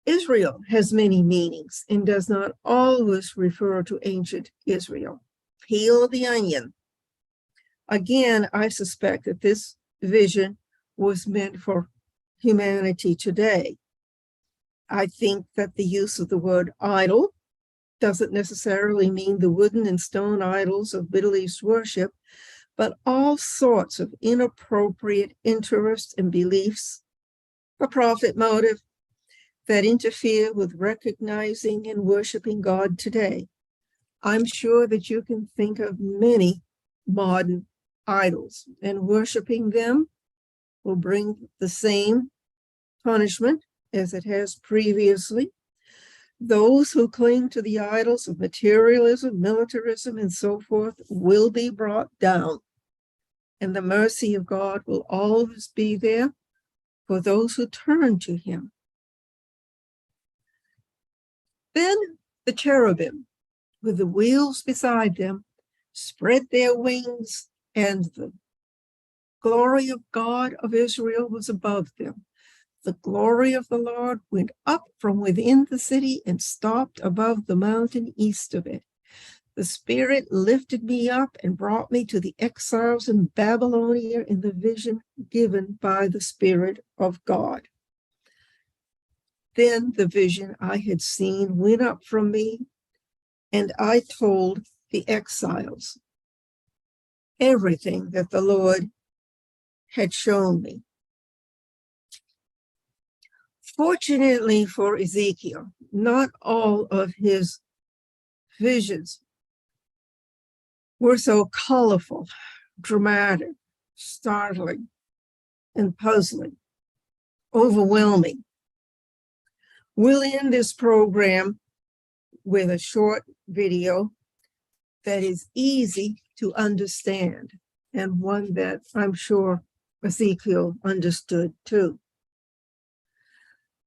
Israel has many meanings and does not always refer to ancient Israel. Peel the onion. Again, I suspect that this vision was meant for humanity today. I think that the use of the word idol doesn't necessarily mean the wooden and stone idols of Middle East worship, but all sorts of inappropriate interests and beliefs, a profit motive, that interfere with recognizing and worshiping God today. I'm sure that you can think of many modern idols, and worshiping them will bring the same punishment as it has previously. Those who cling to the idols of materialism, militarism, and so forth will be brought down, and the mercy of God will always be there for those who turn to him. Then the cherubim, with the wheels beside them, spread their wings, and the glory of God of Israel was above them. The glory of the Lord went up from within the city and stopped above the mountain east of it. The Spirit lifted me up and brought me to the exiles in Babylonia in the vision given by the Spirit of God. Then the vision I had seen went up from me, and I told the exiles everything that the Lord had shown me. Fortunately for Ezekiel, not all of his visions were so colorful, dramatic, startling, and puzzling, overwhelming. We'll end this program with a short video that is easy to understand, and one that I'm sure Ezekiel understood too.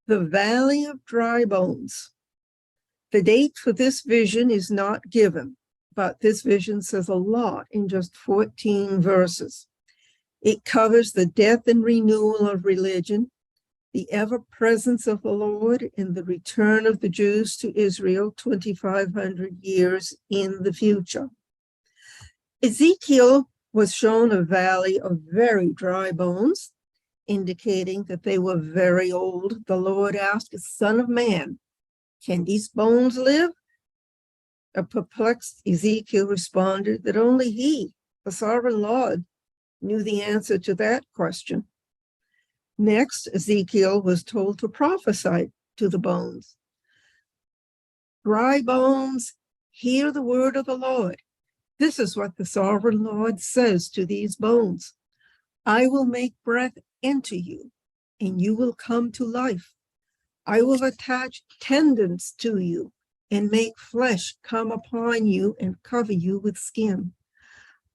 The Valley of Dry Bones. The date for this vision is not given, but this vision says a lot in just 14 verses. It covers the death and renewal of religion, the ever-presence of the Lord, and the return of the Jews to Israel 2,500 years in the future. Ezekiel was shown a valley of very dry bones, indicating that they were very old. The Lord asked, "Son of man, can these bones live?" A perplexed Ezekiel responded that only he, the sovereign Lord, knew the answer to that question. Next, Ezekiel was told to prophesy to the bones. "Dry bones, hear the word of the Lord. This is what the sovereign Lord says to these bones. I will make breath into you, and you will come to life. I will attach tendons to you and make flesh come upon you and cover you with skin.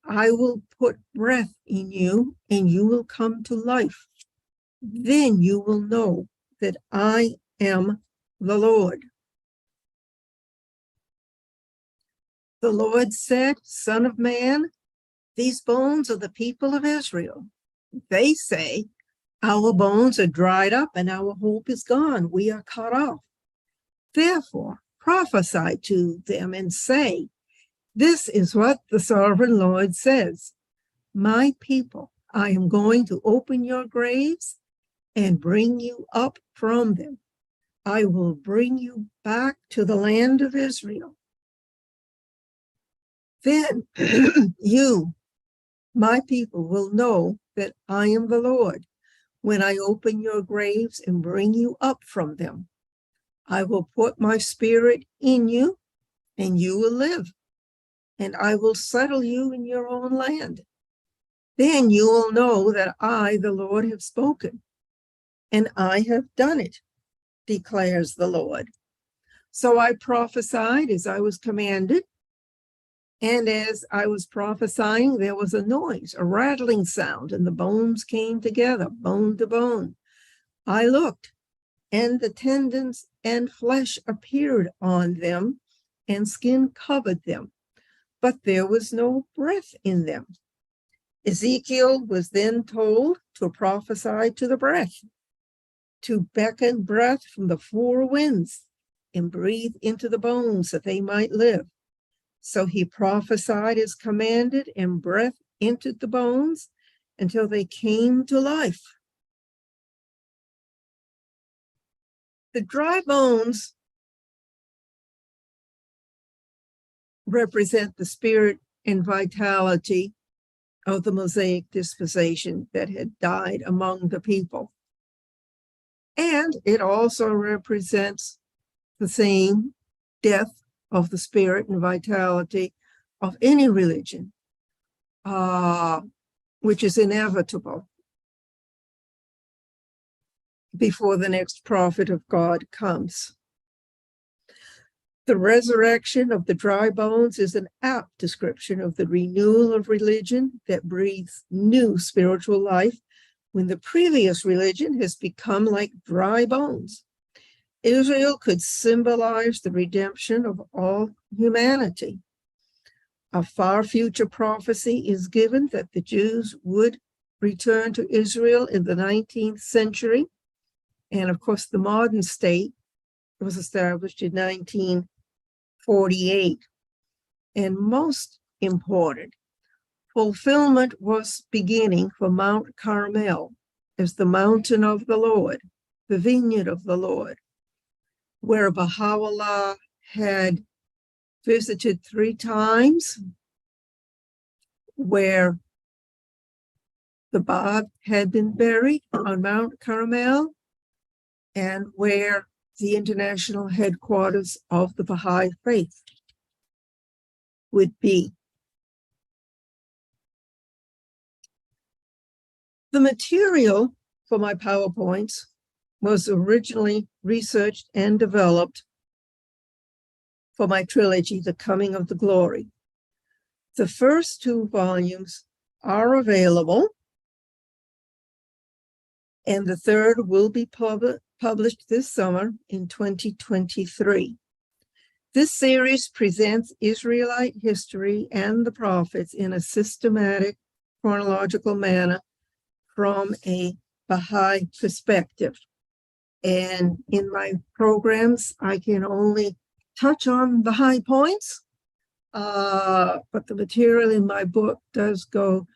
I will put breath in you, and you will come to life. Then you will know that I am the Lord." The Lord said, "Son of man, these bones are the people of Israel. They say, 'Our bones are dried up and our hope is gone. We are cut off.' Therefore, prophesy to them and say, 'This is what the sovereign Lord says. My people, I am going to open your graves and bring you up from them. I will bring you back to the land of Israel. Then you, my people, will know that I am the Lord when I open your graves and bring you up from them. I will put my spirit in you, and you will live, and I will settle you in your own land. Then you will know that I, the Lord, have spoken, and I have done it, declares the Lord." So I prophesied as I was commanded, and as I was prophesying, there was a noise, a rattling sound, and the bones came together, bone to bone. I looked, and the tendons and flesh appeared on them, and skin covered them, but there was no breath in them. Ezekiel was then told to prophesy to the breath, to beckon breath from the four winds and breathe into the bones that they might live. So he prophesied as commanded, and breath entered the bones until they came to life. The dry bones represent the spirit and vitality of the Mosaic dispensation that had died among the people. And it also represents the same death of the spirit and vitality of any religion, which is inevitable before the next prophet of God comes. The resurrection of the dry bones is an apt description of the renewal of religion that breathes new spiritual life when the previous religion has become like dry bones. Israel could symbolize the redemption of all humanity. A far future prophecy is given that the Jews would return to Israel in the 19th century. And of course, the modern state was established in 1948. And most important, fulfillment was beginning for Mount Carmel as the mountain of the Lord, the vineyard of the Lord, where Baha'u'llah had visited 3 times, where the Bab had been buried on Mount Carmel, and where the international headquarters of the Baha'i faith would be. The material for my PowerPoints was originally researched and developed for my trilogy, The Coming of the Glory. The first 2 volumes are available, and the third will be published this summer in 2023. This series presents Israelite history and the prophets in a systematic, chronological manner from a Baha'i perspective. And in my programs, I can only touch on the high points, but the material in my book does go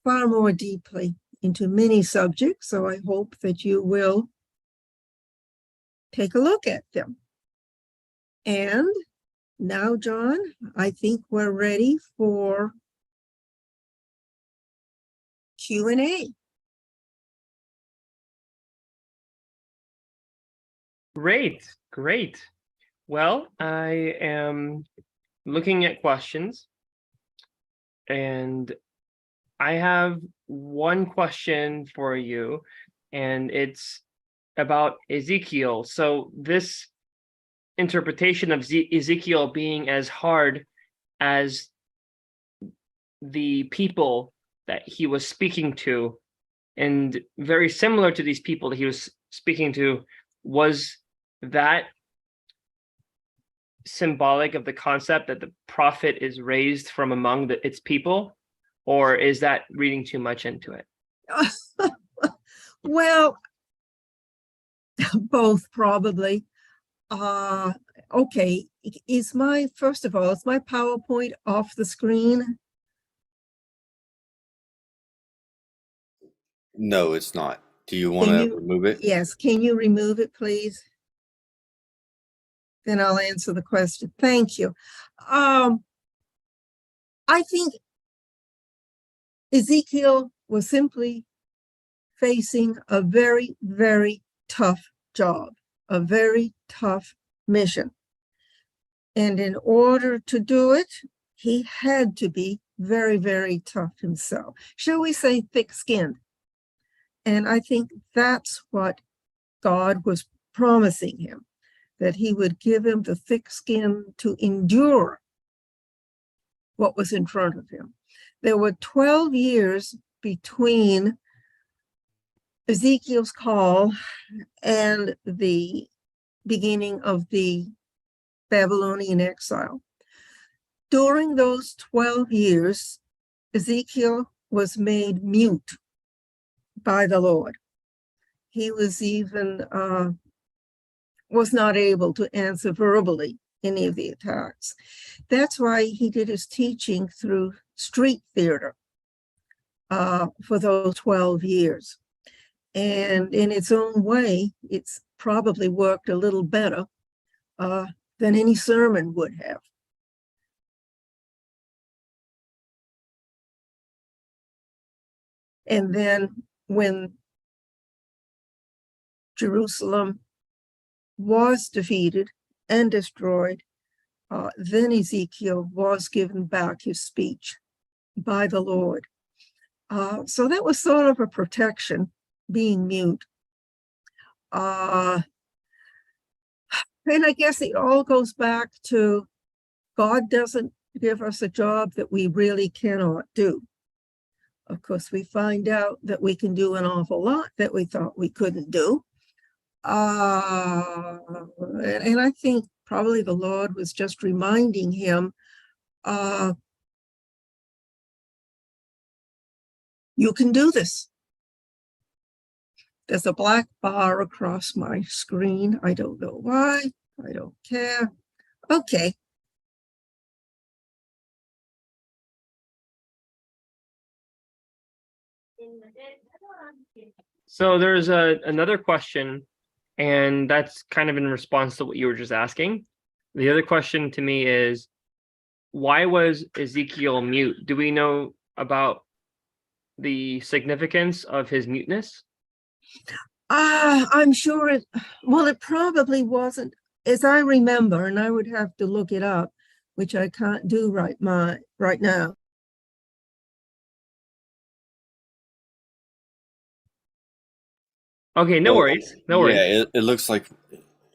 far more deeply into many subjects. So I hope that you will take a look at them. And now, John, I think we're ready for Q&A.
Great. Well, I am looking at questions, and I have one question for you, and it's about Ezekiel. So this interpretation of Ezekiel being as hard as the people that he was speaking to, and very similar to these people that he was speaking to, was that symbolic of the concept that the prophet is raised from among its people, or is that reading too much into it?
Well, both probably. Okay, first of all, is my PowerPoint off the screen?
No, it's not. Do you want to remove it?
Yes, can you remove it, please? Then I'll answer the question. Thank you. I think Ezekiel was simply facing a very, very tough job, a very tough mission. And in order to do it, he had to be very, very tough himself. Shall we say thick-skinned? And I think that's what God was promising him, that he would give him the thick skin to endure what was in front of him. There were 12 years between Ezekiel's call and the beginning of the Babylonian exile. During those 12 years, Ezekiel was made mute by the Lord. He was even was not able to answer verbally any of the attacks. That's why he did his teaching through street theater for those 12 years. And in its own way, it's probably worked a little better than any sermon would have. And then when Jerusalem was defeated and destroyed, then Ezekiel was given back his speech by the Lord. So that was sort of a protection, being mute. And I guess it all goes back to God doesn't give us a job that we really cannot do. Of course, we find out that we can do an awful lot that we thought we couldn't do. And I think probably the Lord was just reminding him, you can do this. There's a black bar across my screen. I don't know why. I don't care. Okay.
So there's another question, and that's kind of in response to what you were just asking. The other question to me is, why was Ezekiel mute? Do we know about the significance of his muteness?
I'm sure it probably wasn't, as I remember, and I would have to look it up, which I can't do right now.
Okay, no worries. No worries.
Yeah, it looks like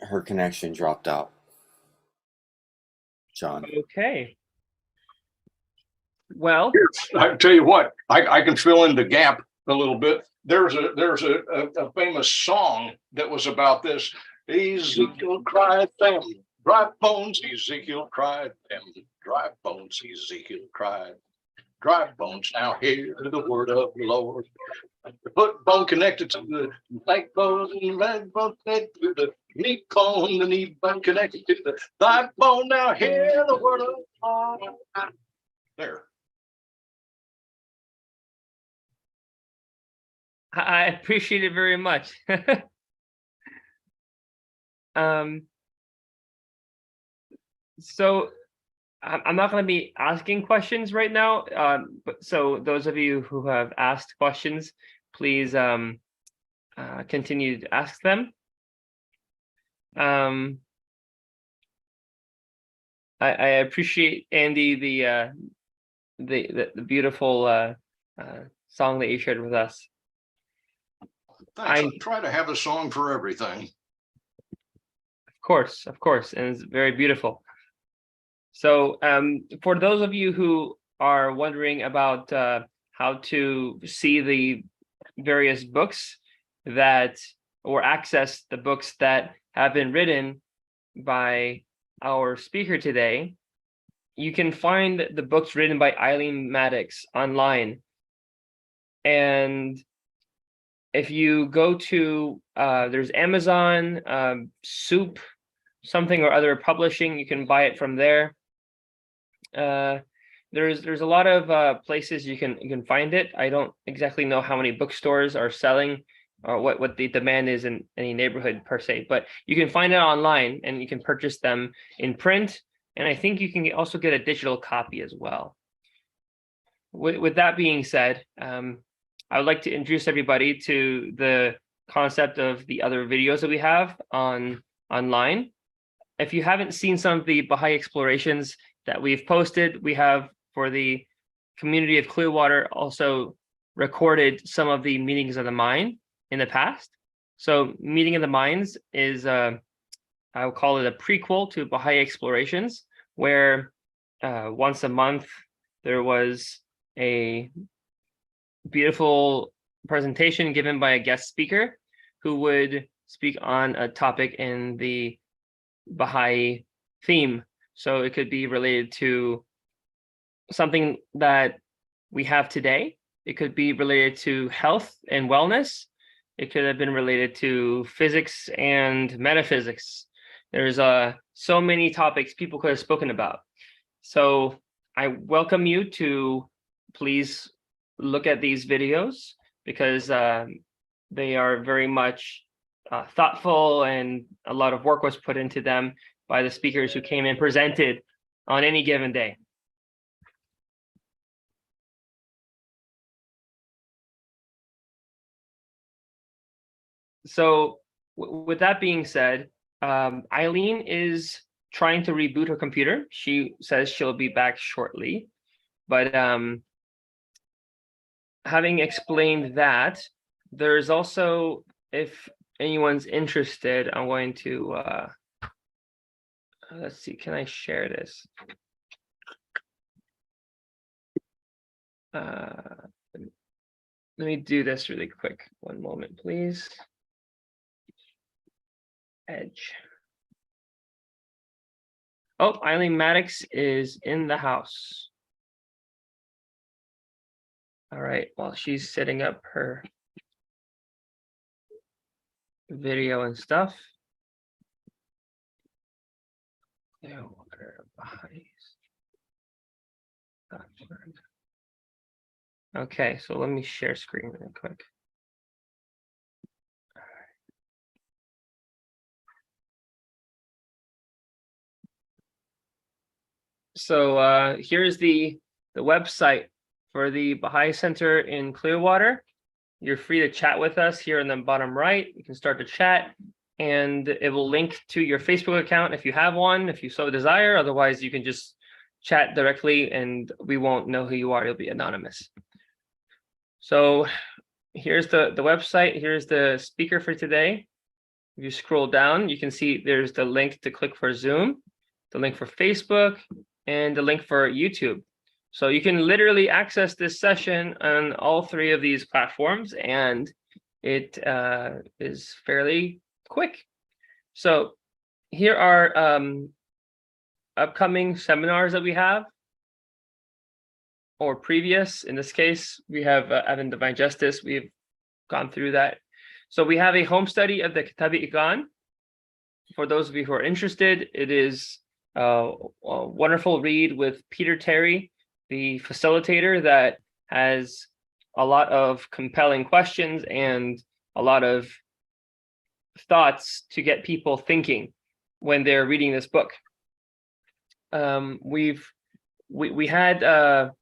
her connection dropped out, John.
Okay. Well,
I tell you what, I can fill in the gap a little bit. There's a famous song that was about this. Ezekiel cried them, dry bones. Ezekiel cried them, dry bones. Ezekiel cried. Dry bones now hear the word of the Lord. The foot bone connected to the leg bone, and the leg bone connected to the knee bone, the knee bone connected to the thigh bone. Now hear the word of the Lord. There.
I appreciate it very much. So I'm not going to be asking questions right now. But so those of you who have asked questions, please continue to ask them. I appreciate, Andy, the beautiful song that you shared with us.
Thanks. I try to have a song for everything.
Of course, and it's very beautiful. So for those of you who are wondering about how to see the various books that, or access the books that have been written by our speaker today, you can find the books written by Eileen Maddox online. And if you go to, there's Amazon, Soup, something or other publishing, you can buy it from there. There's a lot of places you can find it. I don't exactly know how many bookstores are selling or what the demand is in any neighborhood per se, but you can find it online and you can purchase them in print. And I think you can also get a digital copy as well. With that being said, I would like to introduce everybody to the concept of the other videos that we have online. If you haven't seen some of the Baha'i explorations that we've posted, we have, for the community of Clearwater, also recorded some of the meetings of the mind in the past. So Meeting of the Minds is, I will call it a prequel to Baha'i explorations, where once a month there was a beautiful presentation given by a guest speaker who would speak on a topic in the Baha'i theme. So it could be related to something that we have today. It could be related to health and wellness. It could have been related to physics and metaphysics. There's so many topics people could have spoken about. So I welcome you to please look at these videos, because they are very much thoughtful, and a lot of work was put into them by the speakers who came and presented on any given day. So with that being said, Eileen is trying to reboot her computer. She says she'll be back shortly, but having explained that, there's also, if anyone's interested, I'm going to let's see, can I share this? Let me do this really quick. One moment, please. Edge. Oh, Eileen Maddox is in the house. All right, while she's setting up her video and stuff. Okay, so let me share screen real quick. So here's the website for the Baha'i Center in Clearwater. You're free to chat with us here in the bottom right. You can start to chat, and it will link to your Facebook account if you have one, if you so desire. Otherwise, you can just chat directly and we won't know who you are. You'll be anonymous. So here's the website. Here's the speaker for today. If you scroll down, you can see there's the link to click for Zoom, the link for Facebook, and the link for YouTube. So you can literally access this session on all three of these platforms, and it is fairly quick. So here are upcoming seminars that we have. or previous. In this case, we have Evan Divine Justice. We've gone through that. So we have a home study of the Kitabi Iqan. For those of you who are interested, it is a wonderful read with Peter Terry, the facilitator that has a lot of compelling questions and a lot of thoughts to get people thinking when they're reading this book. We had a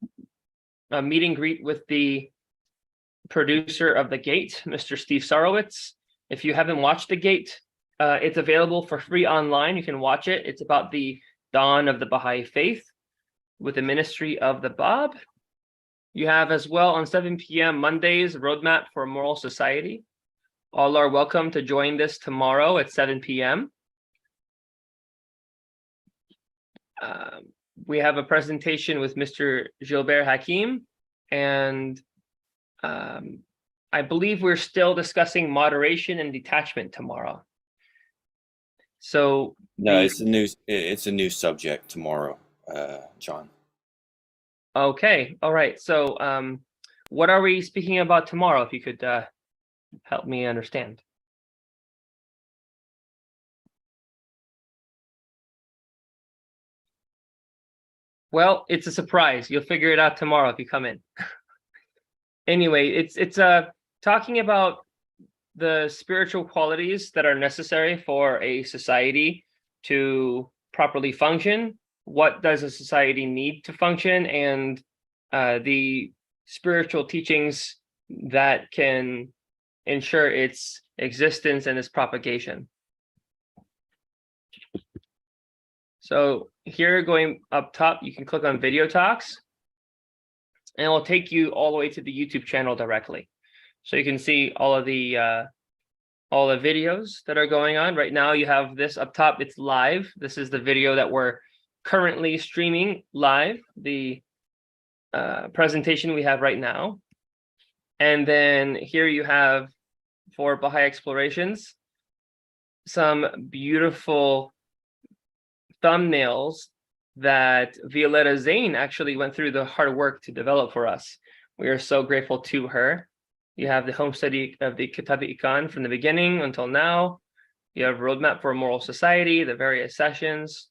meet and greet with the producer of The Gate, Mr. Steve Sarowitz. If you haven't watched The Gate, it's available for free online. You can watch it. It's about the dawn of the Baha'i faith with the ministry of the Bab. You have as well on 7 p.m. Mondays, Roadmap for a Moral Society. All are welcome to join this tomorrow at 7 p.m. We have a presentation with Mr. Gilbert Hakim, and I believe we're still discussing moderation and detachment tomorrow. So
No, it's a new subject tomorrow, John.
Okay, all right. So what are we speaking about tomorrow, if you could help me understand? Well, it's a surprise. You'll figure it out tomorrow if you come in. Anyway, it's talking about the spiritual qualities that are necessary for a society to properly function. What does a society need to function, and the spiritual teachings that can ensure its existence and its propagation. So here, going up top, you can click on Video Talks, and it will take you all the way to the YouTube channel directly. So you can see all the videos that are going on. Right now, you have this up top, it's live. This is the video that we're currently streaming live, the presentation we have right now. And then here you have, for Baha'i Explorations, some beautiful thumbnails that Violetta Zane actually went through the hard work to develop for us. We are so grateful to her. You have the home study of the Kitabi Iqan from the beginning until now. You have Roadmap for a Moral Society, the various sessions,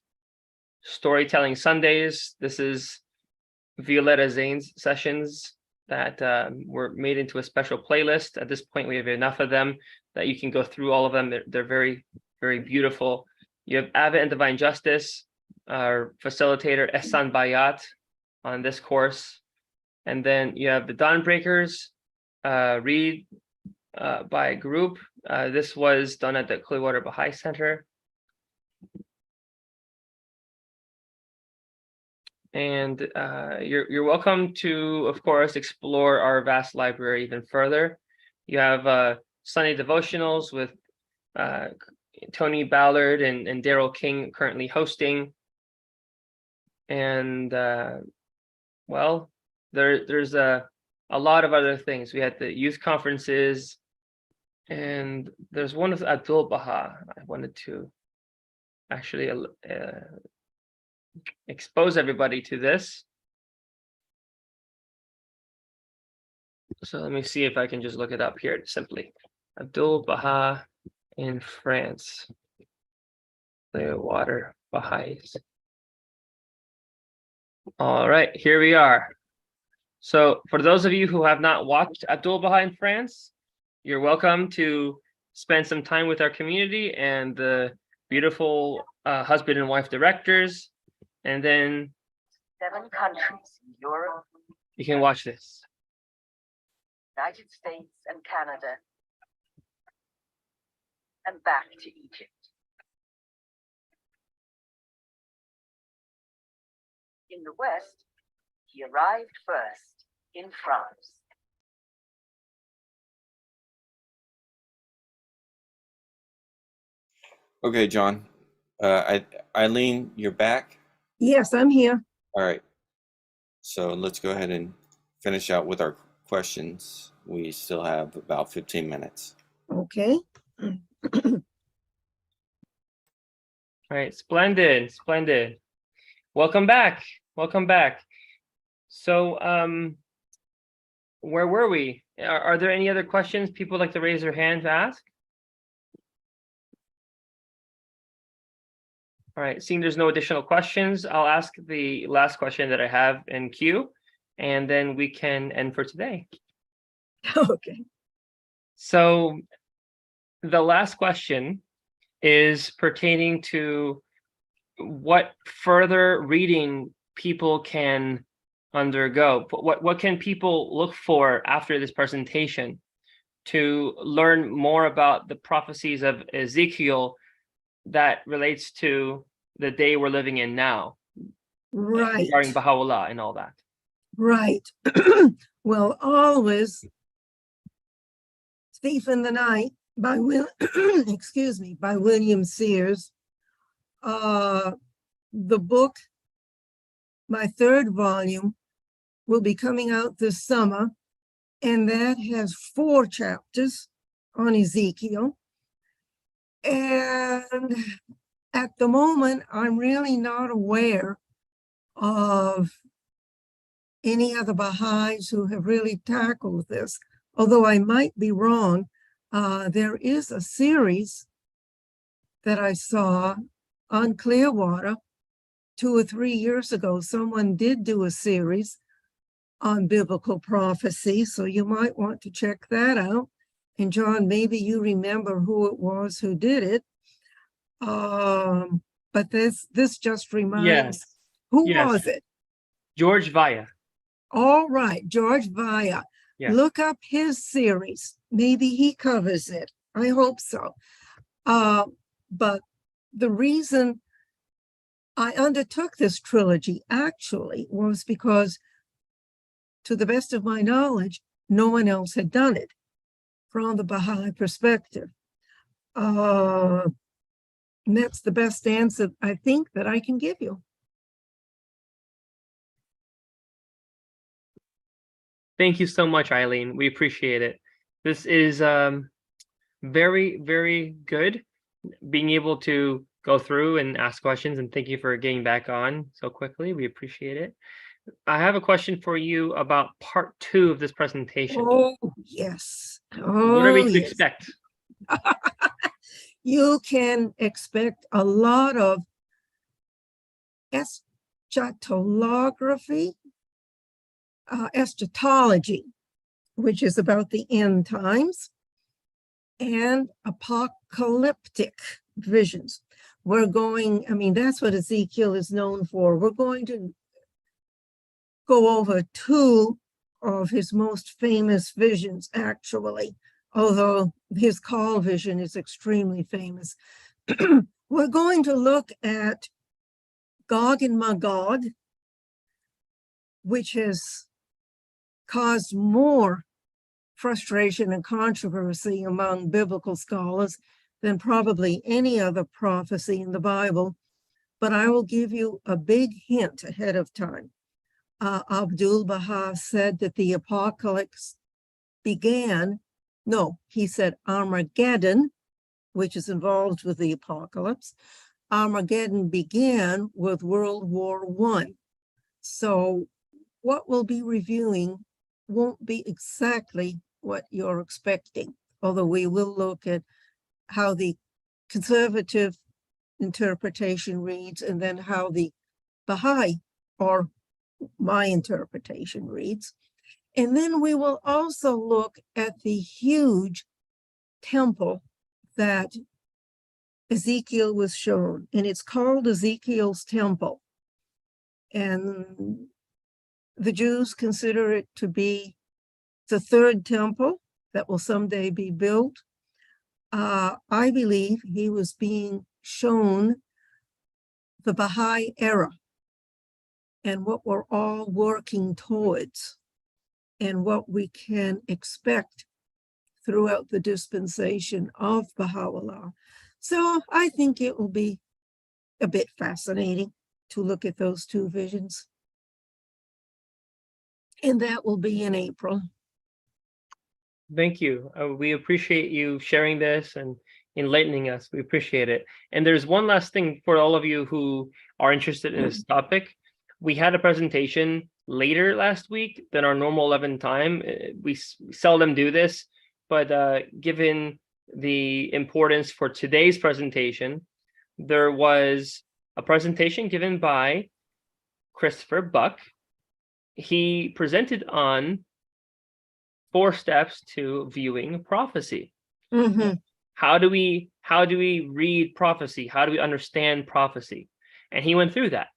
Storytelling Sundays. This is Violetta Zane's sessions that were made into a special playlist. At this point, we have enough of them that you can go through all of them. They're very, very beautiful. You have Ava and Divine Justice, our facilitator Ehsan Bayat on this course. And then you have the Dawnbreakers, read by a group. This was done at the Clearwater Baha'i Center. And you're welcome to, of course, explore our vast library even further. You have Sunday devotionals with Tony Ballard and Daryl King currently hosting. And well, there's a lot of other things. We had the youth conferences, and there's one with Abdul Baha. I wanted to actually expose everybody to this. So let me see if I can just look it up here simply. Abdul Baha in France. Clearwater Baha'is. All right, here we are. So for those of you who have not watched Abdul Baha in France, you're welcome to spend some time with our community and the beautiful husband and wife directors. And then
7 countries in Europe,
you can watch this.
United States and Canada, and back to Egypt. In the West, he arrived first in France.
Okay, John. Eileen, you're back?
Yes, I'm here.
All right. So let's go ahead and finish out with our questions. We still have about 15 minutes.
Okay.
All right, splendid, splendid. Welcome back. Welcome back. So, where were we? Are there any other questions people would like to raise their hand to ask? All right, seeing there's no additional questions, I'll ask the last question that I have in queue, and then we can end for today.
Okay.
So the last question is pertaining to what further reading people can undergo. What can people look for after this presentation to learn more about the prophecies of Ezekiel that relates to the day we're living in now,
Right.
regarding Baha'u'llah and all that?
Right. Well, always Thief in the Night by excuse me, by William Sears. The book, my third volume, will be coming out this summer, and that has 4 chapters on Ezekiel. And at the moment, I'm really not aware of any other Baha'is who have really tackled this, although I might be wrong. There is a series that I saw on Clearwater 2 or 3 years ago. Someone did do a series on biblical prophecy, so you might want to check that out. And John, maybe you remember who it was who did it. But this just reminds,
Yes.
who
Yes.
was it?
George Vaya.
All right, George Vaya.
Yeah.
Look up his series. Maybe he covers it. I hope so. But the reason I undertook this trilogy actually was because, to the best of my knowledge, no one else had done it from the Baha'i perspective. And that's the best answer I think that I can give you.
Thank you so much, Eileen. We appreciate it. This is very, very good, being able to go through and ask questions, and thank you for getting back on so quickly. We appreciate it. I have a question for you about part 2 of this presentation.
Oh, yes.
What are we
Oh,
to
yes.
expect?
You can expect a lot of eschatology, eschatology, which is about the end times, and apocalyptic visions. We're going, I mean, that's what Ezekiel is known for. We're going to go over 2 of his most famous visions, actually, although his call vision is extremely famous. We're going to look at Gog and Magog, which has caused more frustration and controversy among biblical scholars than probably any other prophecy in the Bible. But I will give you a big hint ahead of time. Abdul Baha said that the apocalypse began, no, he said Armageddon, which is involved with the apocalypse. Armageddon began with World War I. So what we'll be reviewing won't be exactly what you're expecting, although we will look at how the conservative interpretation reads and then how the Baha'i, or my interpretation, reads. And then we will also look at the huge temple that Ezekiel was shown, and it's called Ezekiel's temple. And the Jews consider it to be the 3rd temple that will someday be built. I believe he was being shown the Baha'i era and what we're all working towards and what we can expect throughout the dispensation of Baha'u'llah. So I think it will be a bit fascinating to look at those 2 visions. And that will be in April.
Thank you. We appreciate you sharing this and enlightening us. We appreciate it. And there's one last thing for all of you who are interested in this topic. We had a presentation later last week than our normal 11 time. We seldom do this, but given the importance for today's presentation, there was a presentation given by Christopher Buck. He presented on 4 steps to viewing prophecy.
Mhm.
How do we read prophecy? How do we understand prophecy? And he went through that.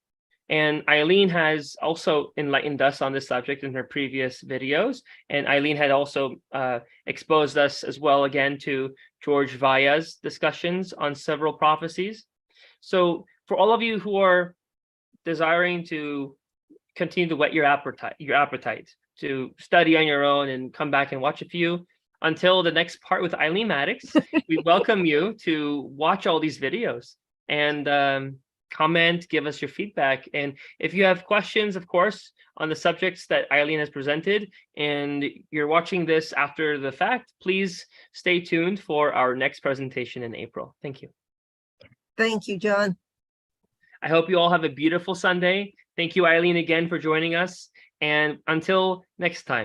And Eileen has also enlightened us on this subject in her previous videos. And Eileen had also exposed us as well again to George Vaya's discussions on several prophecies. So for all of you who are desiring to continue to whet your appetite to study on your own and come back and watch a few, until the next part with Eileen Maddox, we welcome you to watch all these videos and comment, give us your feedback. And if you have questions, of course, on the subjects that Eileen has presented, and you're watching this after the fact, please stay tuned for our next presentation in April. Thank you.
Thank you, John.
I hope you all have a beautiful Sunday. Thank you, Eileen, again for joining us. And until next time.